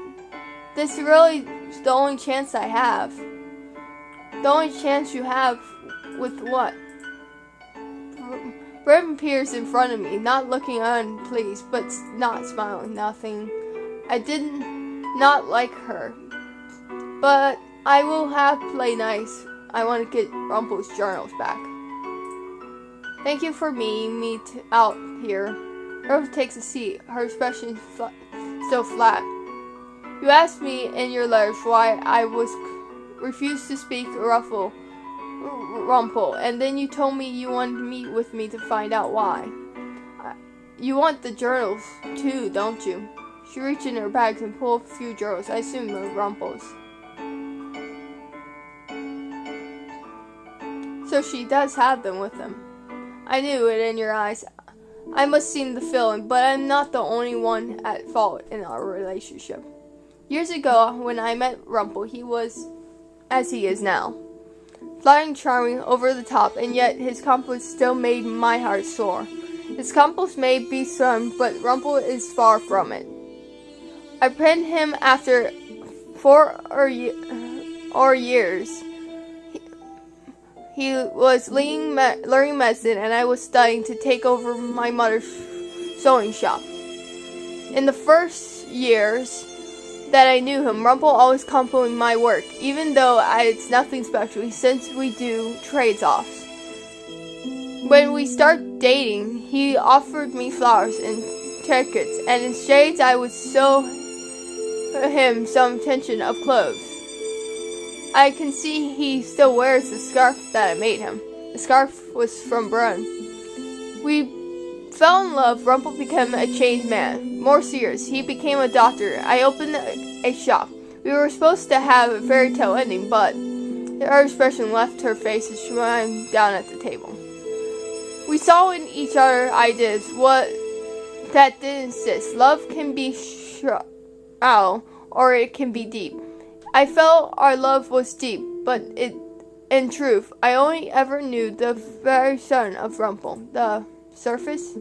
this is really the only chance I have. The only chance you have with what? Bryn appears in front of me, not looking unpleased, but not smiling. Nothing. I did not like her, but I will have to play nice. I want to get Rumple's journals back. Thank you for meeting me out here. Rose takes a seat, her expression still flat. You asked me in your letters why I refused to speak Rumple, and then you told me you wanted to meet with me to find out why. You want the journals too, don't you? She reached in her bags and pulled a few journals. I assume they're Rumple's. So she does have them with them. I knew it in your eyes. I must seem the villain, but I'm not the only one at fault in our relationship. Years ago, when I met Rumple, he was as he is now. Flying, charming, over the top, and yet his compliments still made my heart soar. His compliments may be some, but Rumple is far from it. I penned him after 4 years. He was learning medicine, and I was studying to take over my mother's sewing shop. In the first years that I knew him, Rumple always complimented my work, even though it's nothing special, since we do trades-offs. When we started dating, he offered me flowers and trinkets, and in shades I would sew him some attention of clothes. I can see he still wears the scarf that I made him. The scarf was from Brun. We fell in love. Rumple became a changed man. More serious, he became a doctor. I opened a shop. We were supposed to have a fairy tale ending, but her expression left her face as she went down at the table. We saw in each other ideas what that did insist. Love can be shallow or it can be deep. I felt our love was deep, but in truth, I only ever knew the very sun of Rumple, the surface.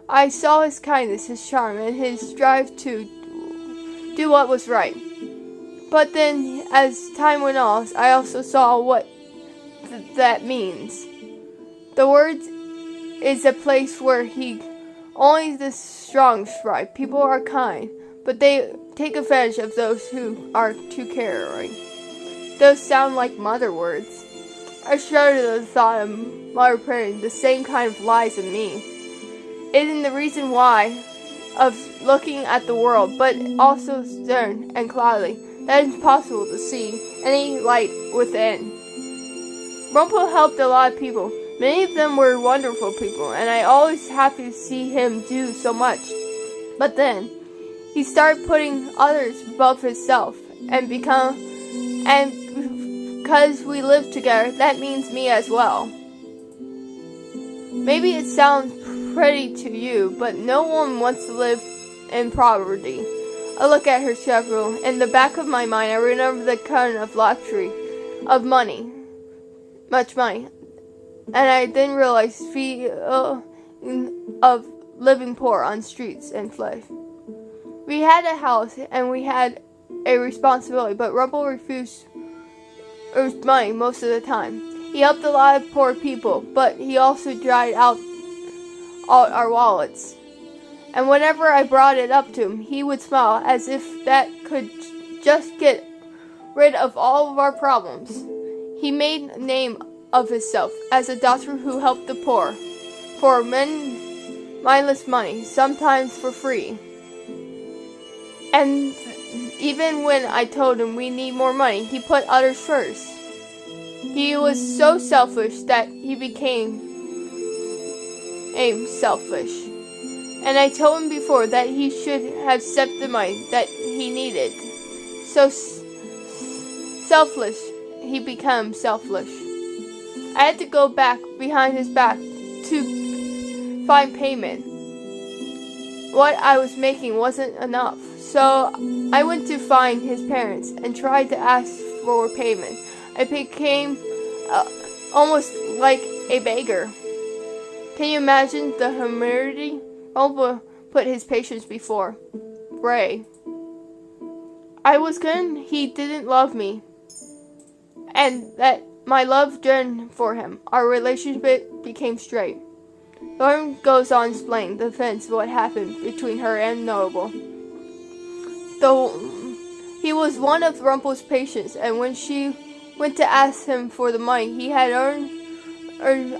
I saw his kindness, his charm, and his drive to do what was right. But then, as time went on, I also saw what that means. The world is a place where only the strong thrive. People are kind, but they take advantage of those who are too caring. Those sound like mother words. I shuddered at the thought of mother printing the same kind of lies in me. It is the reason why of looking at the world, but also stern and cloudy, that it's impossible to see any light within. Rumple helped a lot of people. Many of them were wonderful people, and I always happy to see him do so much. But then he started putting others above himself, and because we live together, that means me as well. Maybe it sounds pretty to you, but no one wants to live in poverty. I look at her schedule. In the back of my mind, I remember the kind of luxury of money, much money, and I then realized of living poor on streets and flesh. We had a house and we had a responsibility, but Rumple refused money most of the time. He helped a lot of poor people, but he also dried out all our wallets. And whenever I brought it up to him, he would smile as if that could just get rid of all of our problems. He made a name of himself as a doctor who helped the poor for mindless money, sometimes for free. And even when I told him we need more money, he put others first. He was so selfish that he became selfish. And I told him before that he should have saved the money that he needed. So selfless, he became selfish. I had to go back behind his back to find payment. What I was making wasn't enough. So I went to find his parents and tried to ask for payment. I became almost like a beggar. Can you imagine the humility? Rumple put his patience before Bray. I was good, he didn't love me, and that my love yearned for him. Our relationship became straight. Lauren goes on explaining the events of what happened between her and Noble. Though he was one of Rumple's patients, and when she went to ask him for the money he had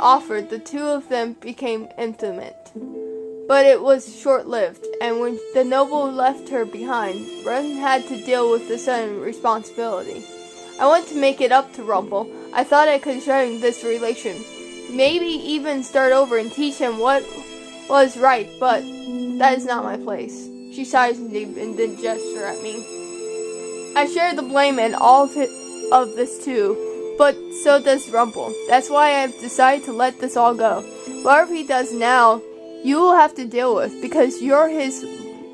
offered, the two of them became intimate. But it was short-lived, and when the noble left her behind, Bren had to deal with the sudden responsibility. I wanted to make it up to Rumple. I thought I could show him this relation, maybe even start over and teach him what was right, but that is not my place. She sighs deep and then gesture at me. I share the blame and all of this too, but so does Rumple. That's why I have decided to let this all go. Whatever he does now, you will have to deal with, because you're his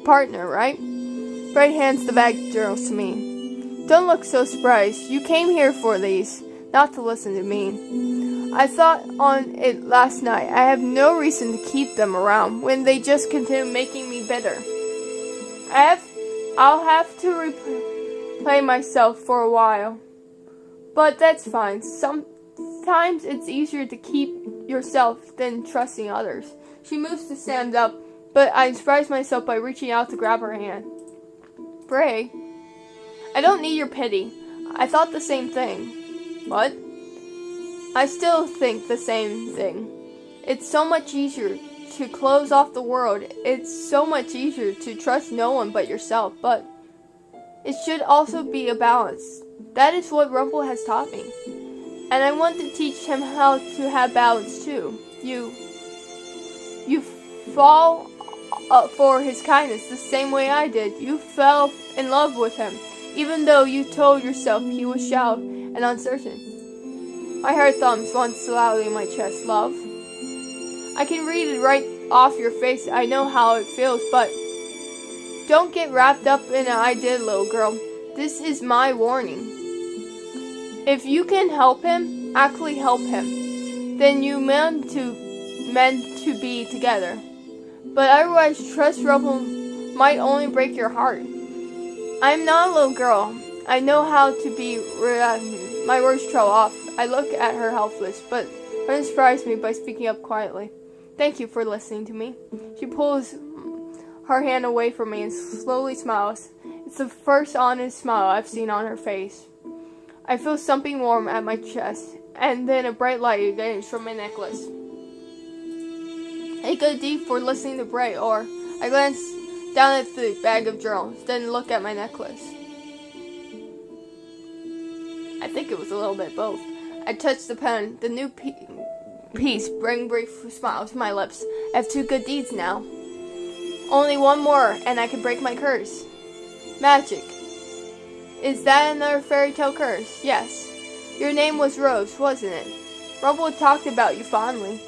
partner, right? Fred hands the bag of journals to me. Don't look so surprised. You came here for these, not to listen to me. I thought on it last night. I have no reason to keep them around when they just continue making me bitter. I'll have to replay myself for a while. But that's fine. Sometimes it's easier to keep yourself than trusting others. She moves to stand up, but I surprise myself by reaching out to grab her hand. Bray, I don't need your pity. I thought the same thing. What? I still think the same thing. It's so much easier to close off the world. It's so much easier to trust no one but yourself, but it should also be a balance. That is what Rumple has taught me. And I want to teach him how to have balance too. You fall for his kindness the same way I did. You fell in love with him, even though you told yourself he was shallow and uncertain. My heart thumps once loudly in my chest. Love? I can read it right off your face. I know how it feels, but don't get wrapped up in an idea, little girl. This is my warning. If you can help him, actually help him, then you meant to be together. But otherwise, trust Rumple might only break your heart. I'm not a little girl. I know how to be my words trail off. I look at her helpless, but Brennan surprised me by speaking up quietly. Thank you for listening to me. She pulls her hand away from me and slowly smiles. It's the first honest smile I've seen on her face. I feel something warm at my chest, and then a bright light emanates from my necklace. Hey, good deed for listening to Bray, or I glance down at the bag of journals, then look at my necklace. I think it was a little bit both. I touch the pen. The new piece bring brief smile to my lips. I have 2 good deeds now. Only one more, and I can break my curse. Magic. Is that another fairy tale curse? Yes. Your name was Rose, wasn't it? Rumple talked about you fondly.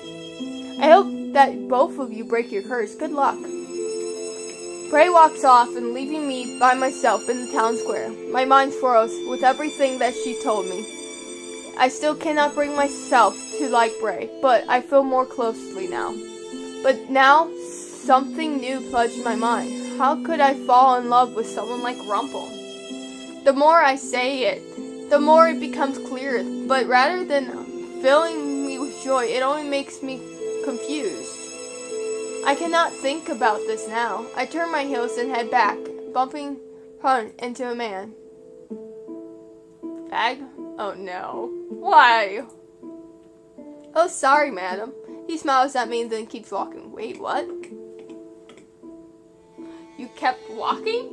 I hope that both of you break your curse. Good luck. Bray walks off and leaving me by myself in the town square. My mind swirls with everything that she told me. I still cannot bring myself to like Bray, but I feel more closely now. But now, something new plunged my mind. How could I fall in love with someone like Rumple? The more I say it, the more it becomes clear. But rather than filling me with joy, it only makes me confused. I cannot think about this now. I turn my heels and head back, bumping into a man. Fag? Oh no. Why? Oh, sorry, madam. He smiles at me and then keeps walking. Wait, what? You kept walking?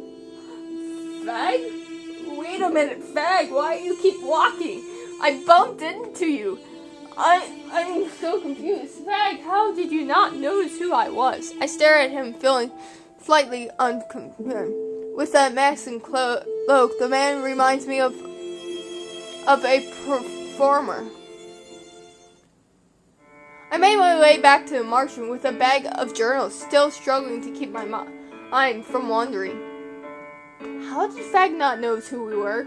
Fag? Wait a minute, Fag, why do you keep walking? I bumped into you. I'm so confused. Fag, how did you not notice who I was? I stare at him, feeling slightly unconcerned. With that mask and cloak, the man reminds me of a performer. I made my way back to the Martian with a bag of journals, still struggling to keep my mind from wandering. How did Fag not notice who we were?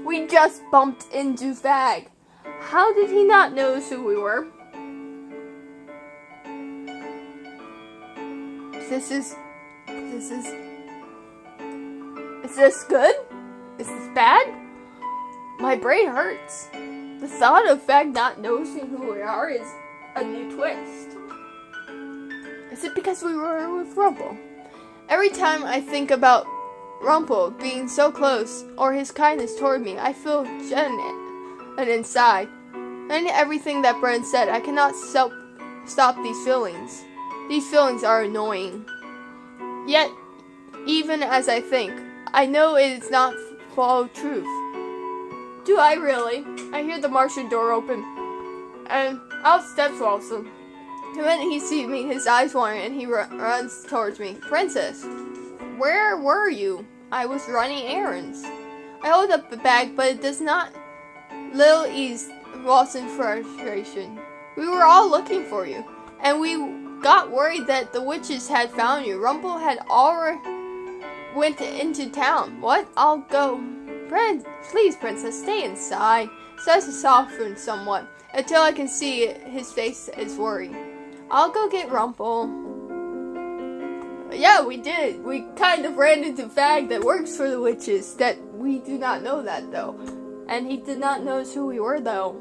We just bumped into Fag. How did he not notice who we were? Is this good? Is this bad? My brain hurts. The thought of Fag not noticing who we are is a new twist. Is it because we were with Rumple? Every time I think about Rumple being so close, or his kindness toward me, I feel and inside. And everything that Bren said, I cannot stop these feelings. These feelings are annoying. Yet, even as I think, I know it is not full truth. Do I really? I hear the Martian door open, and out steps Walson. The minute he sees me, his eyes water, and he runs towards me. Princess, where were you? I was running errands. I hold up the bag, but it does not little ease Walson's frustration. We were all looking for you, and we got worried that the witches had found you. Rumple had already went into town. What? I'll go. Please, Princess, stay inside. Says to soften somewhat, until I can see his face is worried. I'll go get Rumple. Yeah, we did. We kind of ran into Fag that works for the witches. That we do not know that, though. And he did not notice who we were, though.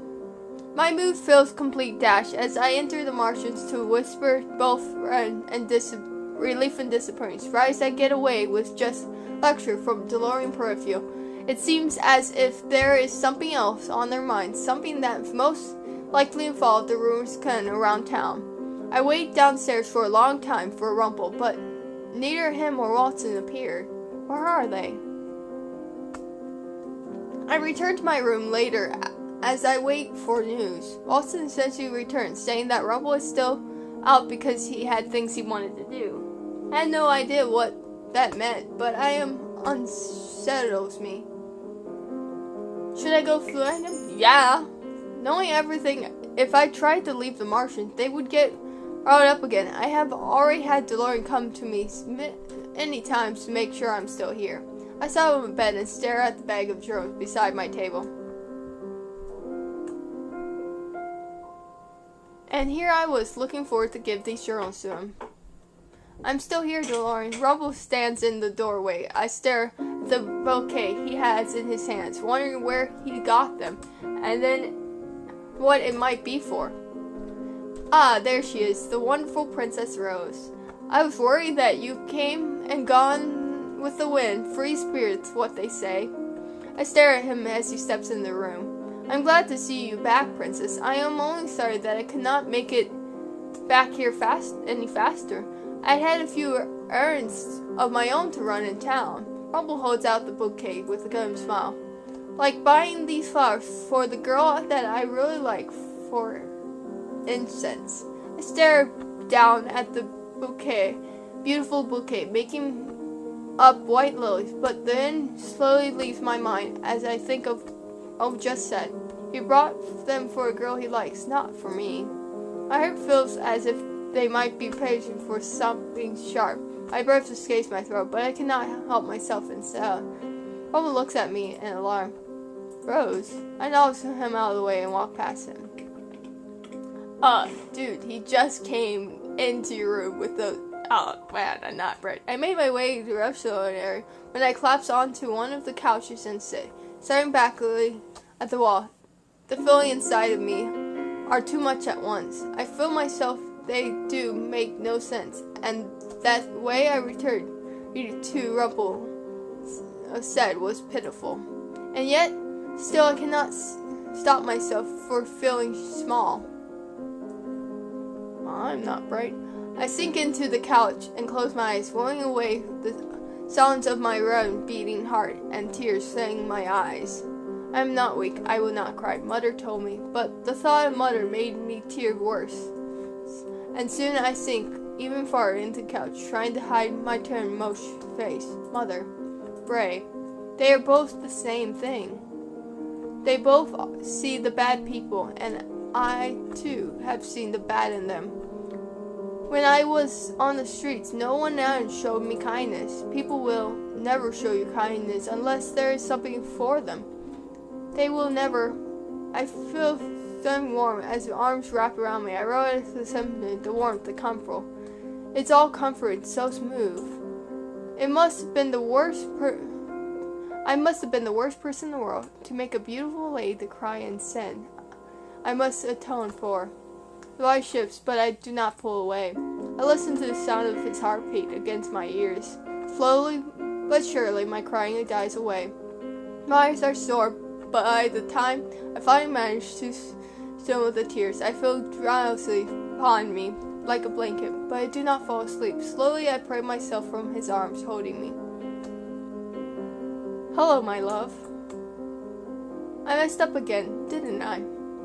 My mood feels complete dash as I enter the Martians to whisper both relief and disappointment. Surprised I get away with just lecture from DeLorean Peripheral. It seems as if there is something else on their minds, something that most likely involved the rumors around town. I wait downstairs for a long time for Rumple, but neither him or Watson appeared. Where are they? I return to my room later as I wait for news. Watson says he returned, saying that Rumple is still out because he had things he wanted to do. I had no idea what that meant, but unsettles me. Should I go find him? Yeah. Knowing everything, if I tried to leave the Martians, they would get riled up again. I have already had DeLorean come to me many times to make sure I'm still here. I sit up in bed and stare at the bag of drawers beside my table. And here I was, looking forward to give these journals to him. I'm still here, DeLorean. Rumble stands in the doorway. I stare at the bouquet he has in his hands, wondering where he got them, and then what it might be for. Ah, there she is, the wonderful Princess Rose. I was worried that you came and gone with the wind. Free spirits, what they say. I stare at him as he steps in the room. I'm glad to see you back, Princess. I am only sorry that I could not make it back here any faster. I had a few errands of my own to run in town. Rumble holds out the bouquet with a grim smile. Like buying these flowers for the girl that I really like for incense. I stare down at the bouquet, beautiful bouquet, making up white lilies, but then slowly leaves my mind as I think of just said. He brought them for a girl he likes, not for me. My heart feels as if they might be praising for something sharp. My breath escapes my throat, but I cannot help myself instead. Rumble looks at me in alarm. Rose. I nod him out of the way and walk past him. Dude, he just came into your room with the... Oh, man, I'm not right. I made my way to the restaurant area when I collapse onto one of the couches and sit, staring backly at the wall. The feeling inside of me are too much at once. I feel myself, they do make no sense, and that way I returned to Rumple said was pitiful. And yet, still I cannot stop myself for feeling small. I'm not bright. I sink into the couch and close my eyes, blowing away the sounds of my own beating heart and tears filling my eyes. I am not weak. I will not cry. Mother told me, but the thought of Mother made me tear worse. And soon I sink even farther into the couch, trying to hide my turned face. Mother, Bray, they are both the same thing. They both see the bad people, and I too have seen the bad in them. When I was on the streets, no one else showed me kindness. People will never show you kindness unless there is something for them. They will never. I feel something warm as the arms wrap around me. I realize the sentiment, the warmth, the comfort. It's all comfort, so smooth. It must have been the worst I must have been the worst person in the world to make a beautiful lady to cry and sin. I must atone for. The light shifts, but I do not pull away. I listen to the sound of his heartbeat against my ears. Slowly but surely, my crying dies away. My eyes are sore, but by the time I finally manage to still the tears, I feel drowsily upon me. like a blanket, but I do not fall asleep. Slowly I pry myself from his arms, holding me. Hello, my love. I messed up again, didn't I?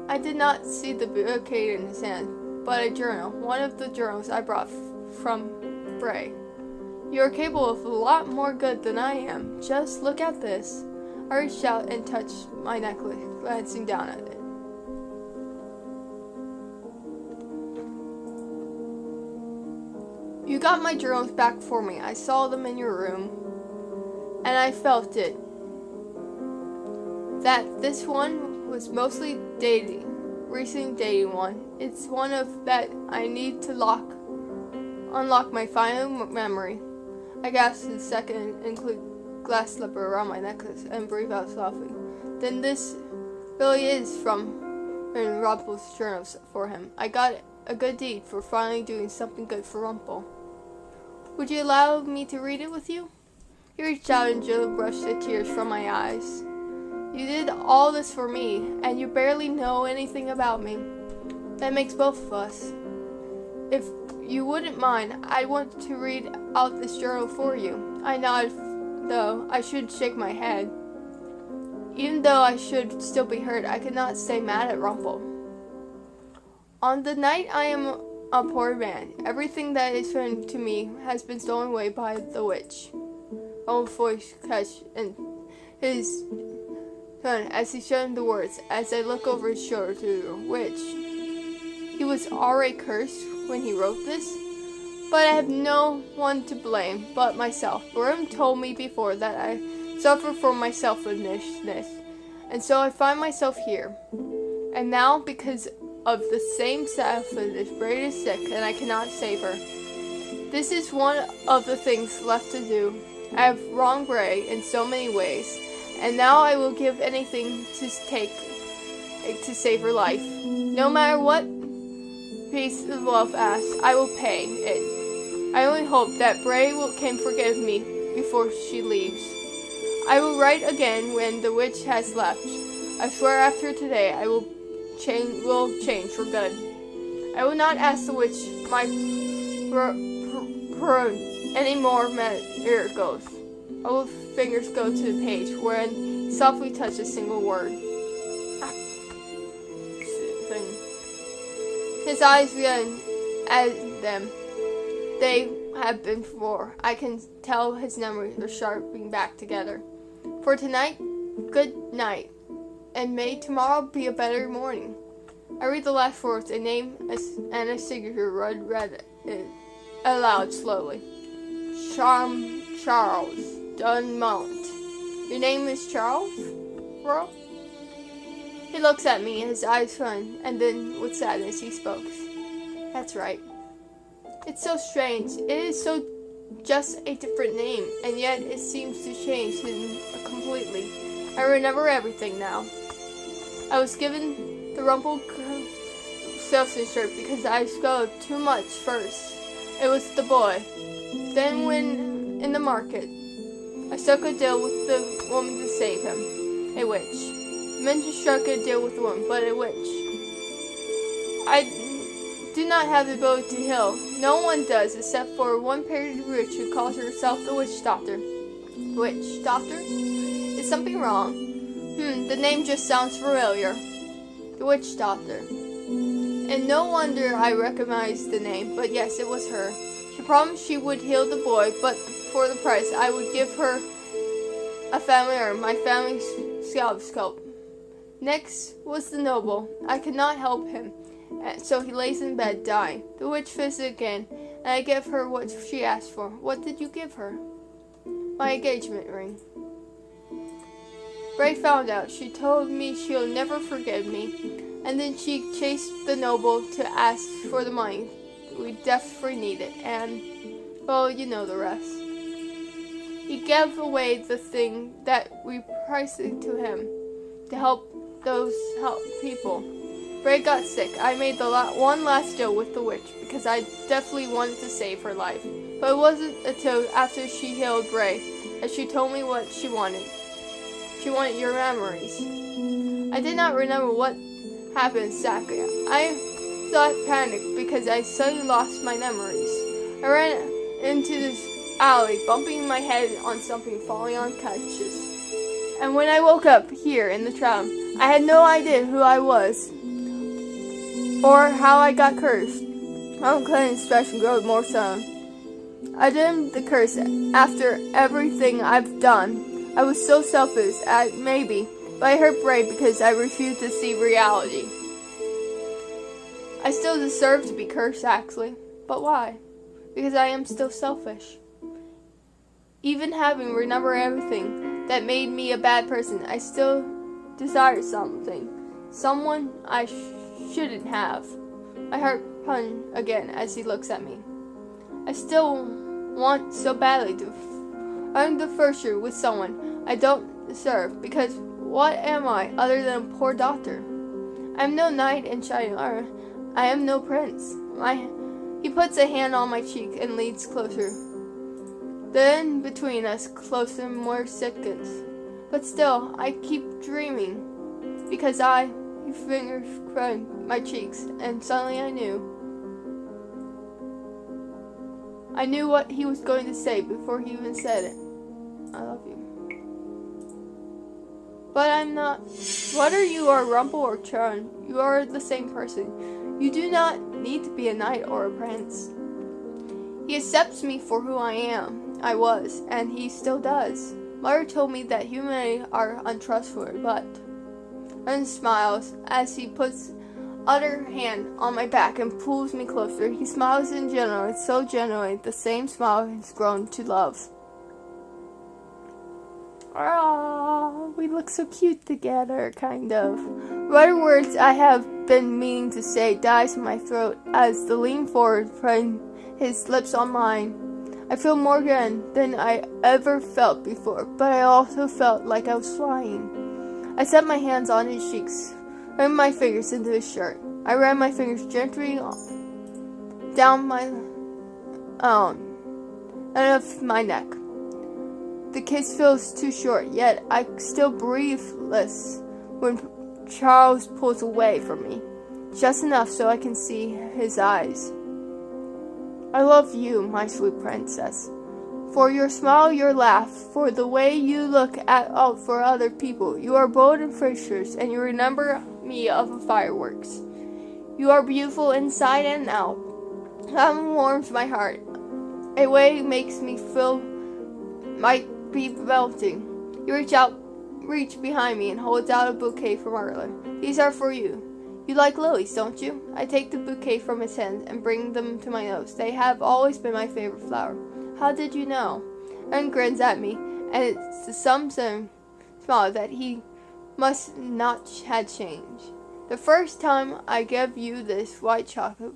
I did not see the bouquet in his hand, but a journal, one of the journals I brought from Bray. You are capable of a lot more good than I am. Just look at this. I reached out and touched my necklace, glancing down at it. You got my journals back for me. I saw them in your room, and I felt it. That this one was mostly dating, recent dating one. It's one of that I need to unlock my final memory. I gasped a second and include glass slipper around my necklace and breathe out softly. Then this really is from Rumpel's journals for him. I got a good deed for finally doing something good for Rumpel. Would you allow me to read it with you? He reached out and gently brushed the tears from my eyes. You did all this for me, and you barely know anything about me. That makes both of us. If you wouldn't mind, I want to read out this journal for you. I nodded, though I should shake my head. Even though I should still be hurt, I could not stay mad at Rumpel. On the night I am a poor man, everything that is friend to me has been stolen away by the witch. Rumpel's voice catched in his tone as he shouted the words, as I look over his shoulder to the witch. He was already cursed when he wrote this, but I have no one to blame but myself. Brim told me before that I suffer from my selfishness, and so I find myself here. And now, because of the same selfishness, Braid is sick, and I cannot save her. This is one of the things left to do. I have wronged Bray in so many ways, and now I will give anything to save her life. No matter what piece of love asks, I will pay it. I only hope that Bray can forgive me before she leaves. I will write again when the witch has left. I swear after today I will change for good. I will not ask the witch my any more miracles. All fingers go to the page wherein softly touch a single word. His eyes again at them. They have been before. I can tell his memories are sharpening back together. For tonight, good night, and may tomorrow be a better morning. I read the last words, a name and a signature read it aloud slowly. Charles Dunmont. Your name is Charles? Bro? He looks at me, his eyes fun, and then with sadness he spoke. That's right. It's so strange. It is so just a different name, and yet it seems to change him completely. I remember everything now. I was given the Rumpel salesman shirt because I spelled too much first. It was the boy. Then when in the market, I struck a deal with the woman to save him. A witch. Men just struck a deal with the woman, but a witch. I do not have the ability to heal. No one does, except for one pretty witch who calls herself the witch doctor. Witch doctor? Is something wrong? The name just sounds familiar. The witch doctor. And no wonder I recognized the name, but yes, it was her. She promised she would heal the boy, but for the price, I would give her a family herb, my family's scope. Next was the noble. I could not help him, so he lays in bed, dying. The witch visits again, and I give her what she asked for. What did you give her? My engagement ring. Bray found out. She told me she'll never forgive me, and then she chased the noble to ask for the money we desperately needed, and, well, you know the rest. He gave away the thing that we priced to him to help those people. Bray got sick. I made the one last deal with the witch because I definitely wanted to save her life. But it wasn't until after she healed Bray that she told me what she wanted. She wanted your memories. I did not remember what happened exactly. I thought panicked because I suddenly lost my memories. I ran into this alley, bumping my head on something, falling on couches. And when I woke up here in the tram, I had no idea who I was or how I got cursed. I'm cutting expression growth more so. I did the curse after everything I've done. I was so selfish, maybe, but I hurt brave because I refused to see reality. I still deserve to be cursed, actually. But why? Because I am still selfish. Even having remembered everything that made me a bad person, I still desire something. Someone I shouldn't have. My heart punch again as he looks at me. I still want so badly to earn the first year with someone I don't deserve, because what am I other than a poor doctor? I am no knight in shining armor. I am no prince. He puts a hand on my cheek and leans closer. Then between us, closer, more seconds. But still, I keep dreaming, because his fingers crushed my cheeks, and suddenly I knew what he was going to say before he even said it. I love you. But I'm not. Whether you are Rumple or Churn, you are the same person. You do not need to be a knight or a prince. He accepts me for who I was, and he still does. Mother told me that humans are untrustworthy, but and smiles as he puts other hand on my back and pulls me closer. He smiles in general, so genuine, the same smile he's grown to love. Oh, we look so cute together, kind of. What words I have been meaning to say dies in my throat as the lean forward, putting his lips on mine. I feel more again than I ever felt before, but I also felt like I was flying. I set my hands on his cheeks, running my fingers into his shirt. I ran my fingers gently down my and of my neck. The kiss feels too short, yet I still breathless when Charles pulls away from me, just enough so I can see his eyes. I love you, my sweet princess, for your smile, your laugh, for the way you look out for other people. You are bold and ferocious, and you remember me of fireworks. You are beautiful inside and out. That warms my heart. A way makes me feel might be melting. You reach behind me and holds out a bouquet from earlier. These are for you. You like lilies, don't you? I take the bouquet from his hand and bring them to my nose. They have always been my favorite flower. How did you know? And grins at me, and it's the some smile that he must not had changed. The first time I gave you this white chocolate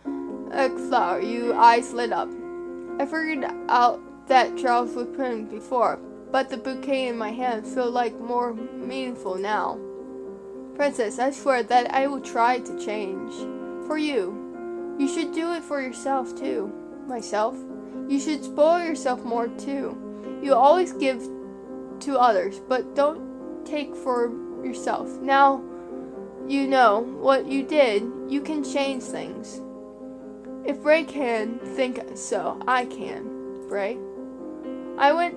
flower, your eyes lit up. I figured out that Charles was pretty before, but the bouquet in my hand felt like more meaningful now. Princess, I swear that I will try to change. For you. You should do it for yourself, too. Myself? You should spoil yourself more, too. You always give to others, but don't take for yourself. Now you know what you did. You can change things. If Bray can think so, I can. Bray? I went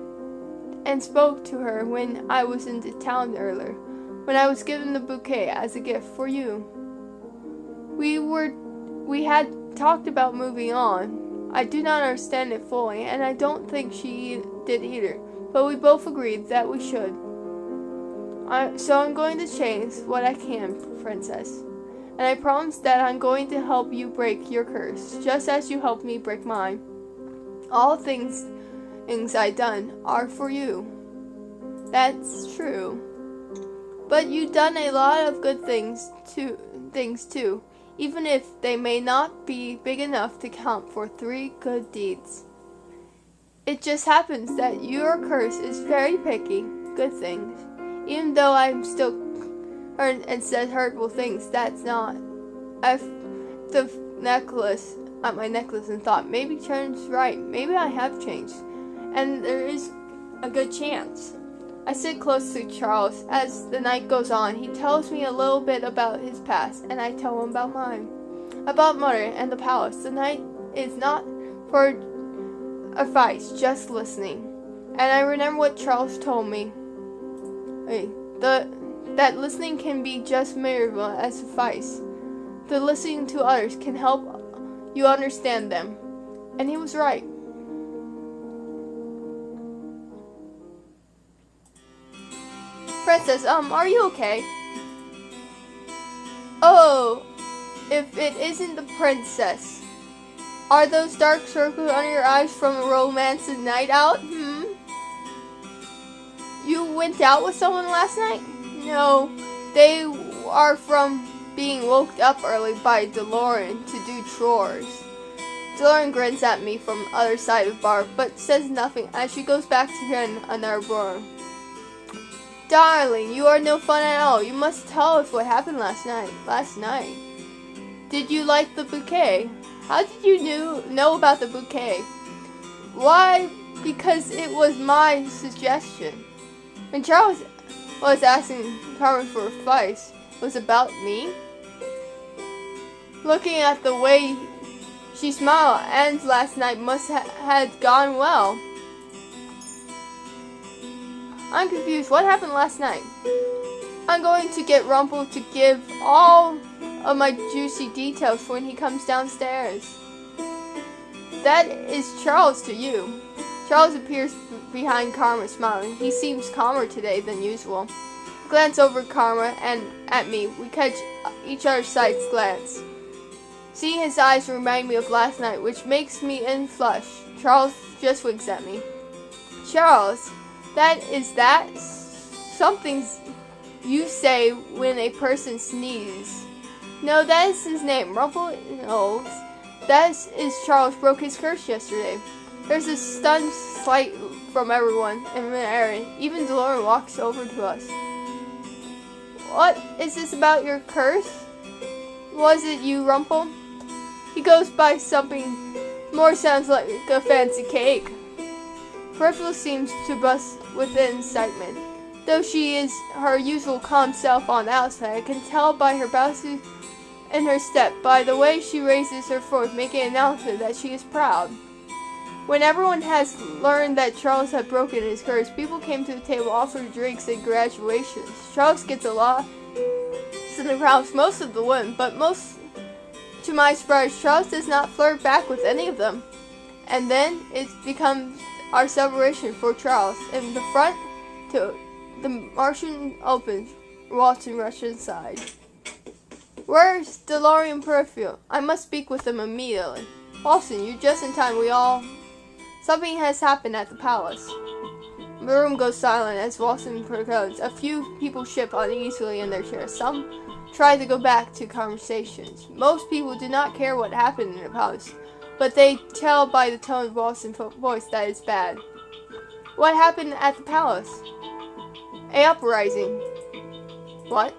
and spoke to her when I was in the town earlier, when I was given the bouquet as a gift for you. We had talked about moving on. I do not understand it fully, and I don't think she did either, but we both agreed that we should. So I'm going to change what I can, Princess, and I promise that I'm going to help you break your curse, just as you helped me break mine. All things I've done are for you. That's true. But you've done a lot of good things too, even if they may not be big enough to count for 3 good deeds. It just happens that your curse is very picky good things, even though I'm still hurt and said hurtful things. That's not. I the necklace at my necklace and thought, maybe Churn's right. Maybe I have changed, and there is a good chance. I sit close to Charles as the night goes on. He tells me a little bit about his past, and I tell him about mine. about Mother and the palace. The night is not for advice, just listening. And I remember what Charles told me. That listening can be just miserable as advice. The listening to others can help you understand them. And he was right. Princess, are you okay? Oh, if it isn't the princess. Are those dark circles under your eyes from a romantic night out? You went out with someone last night? No, they are from being woke up early by DeLorean to do chores. DeLorean grins at me from the other side of the bar, but says nothing as she goes back to get another room. Darling, you are no fun at all. You must tell us what happened last night. Did you like the bouquet? How did you know about the bouquet? Why? Because it was my suggestion. When Charles was asking Carmen for advice, it was about me. Looking at the way she smiled, and last night must have gone well. I'm confused. What happened last night? I'm going to get Rumple to give all of my juicy details when he comes downstairs. That is Charles to you. Charles appears behind Karma, smiling. He seems calmer today than usual. I glance over Karma and at me. We catch each other's sights glance. Seeing his eyes remind me of last night, which makes me flush. Charles just winks at me. Charles, that something you say when a person sneezes. No, that is his name. Rumple knows. That is Charles broke his curse yesterday. There's a stunned sight from everyone in the area. Even DeLorean walks over to us. What is this about your curse? Was it you, Rumple? He goes by something more sounds like a fancy cake. Peripheral seems to bust with excitement. Though she is her usual calm self on the outside, I can tell by her bounces in her step, by the way she raises her voice, making an announcement that she is proud. When everyone has learned that Charles had broken his curse, people came to the table, offered drinks and congratulations. Charles gets a lot in the crowds, most of the women, but to my surprise, Charles does not flirt back with any of them. And then it becomes our celebration for Charles. In the front, the Martian opens. Watson rushes inside. Where's DeLorean Peripheral? I must speak with him immediately. Watson, you're just in time. Something has happened at the palace. The room goes silent as Watson proceeds. A few people shift uneasily in their chairs. Some try to go back to conversations. Most people do not care what happened in the palace, but they tell by the tone of Watson's voice that it's bad. What happened at the palace? A uprising. What?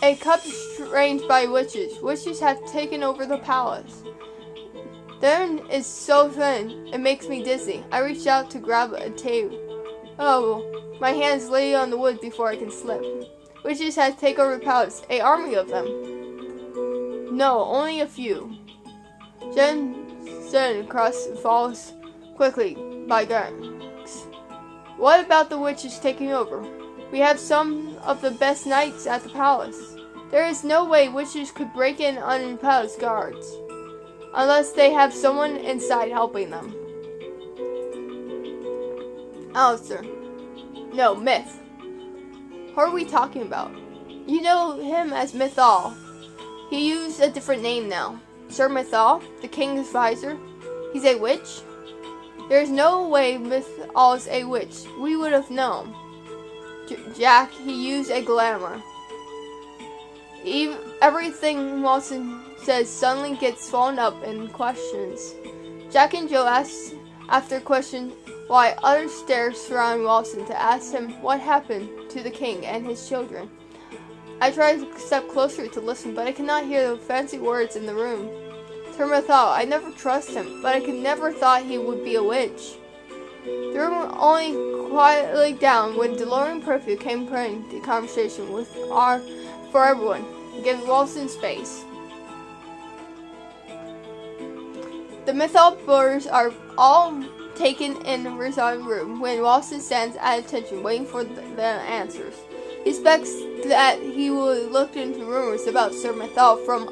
A cup arranged by witches. Witches have taken over the palace. The air is so thin, it makes me dizzy. I reach out to grab a table. Oh, my hands lay on the wood before I can slip. Witches have taken over the palace. An army of them. No, only a few. Jen cross falls quickly by gangs. What about the witches taking over? We have some of the best knights at the palace. There is no way witches could break in under the palace guards, unless they have someone inside helping them. Alistair. No, Myth. Who are we talking about? You know him as Mythal. He used a different name now. Sir Mythal, the king's advisor. He's a witch? There's no way Mythal is a witch. We would have known. Jack, he used a glamour. Everything Watson says suddenly gets thrown up in questions. Jack and Joe ask after question why others stare surround Watson to ask him what happened to the king and his children. I try to step closer to listen, but I cannot hear the fancy words in the room. Sir Mythal, I never trust him, but I could never thought he would be a witch. The room only quietly down when DeLorean Perfield came playing the conversation for everyone, giving Watson space. The Mythol brothers are all taken in the reserved room when Ralston stands at attention, waiting for the answers. He expects that he will look into rumors about Sir Mythol from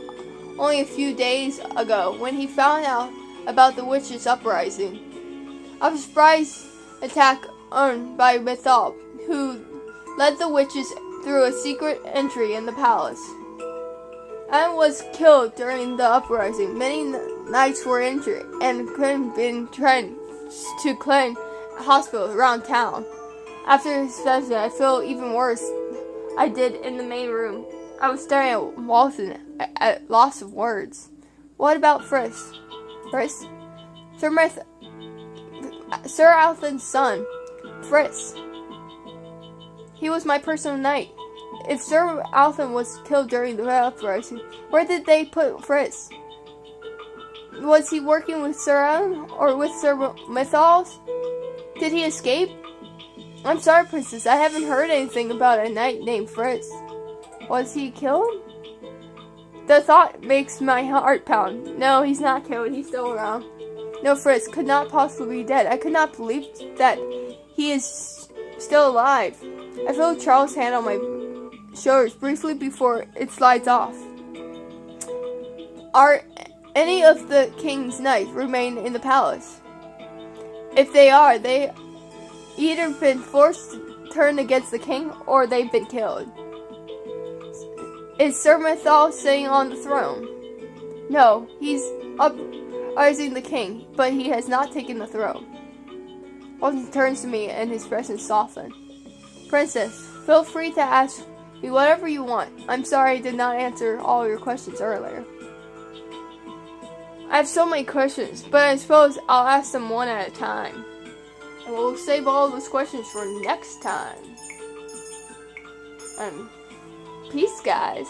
only a few days ago, when he found out about the witches' uprising. Of a surprise attack on by Mythol, who led the witches through a secret entry in the palace, and was killed during the uprising. Many knights were injured and could been trained to clean hospitals around town. After his session, I feel even worse I did in the main room. I was staring at Walton at loss of words. What about Friss? Friss? Sir Alfred's son. Friss. He was my personal knight. If Sir Alfred was killed during the uprising, where did they put Friss? Was he working with Sir Alan or with Sir Mythols? Did he escape? I'm sorry, Princess. I haven't heard anything about a knight named Friss. Was he killed? The thought makes my heart pound. No, he's not killed. He's still around. No, Friss could not possibly be dead. I could not believe that he is still alive. I feel Charles' hand on my shoulders briefly before it slides off. Are any of the king's knights remain in the palace? If they are, they either been forced to turn against the king or they've been killed. Is Sir Mythol sitting on the throne? No, he's uprising the king, but he has not taken the throne. Walton turns to me and his expression softens. Princess, feel free to ask me whatever you want. I'm sorry I did not answer all your questions earlier. I have so many questions, but I suppose I'll ask them one at a time. And we'll save all those questions for next time. Peace, guys.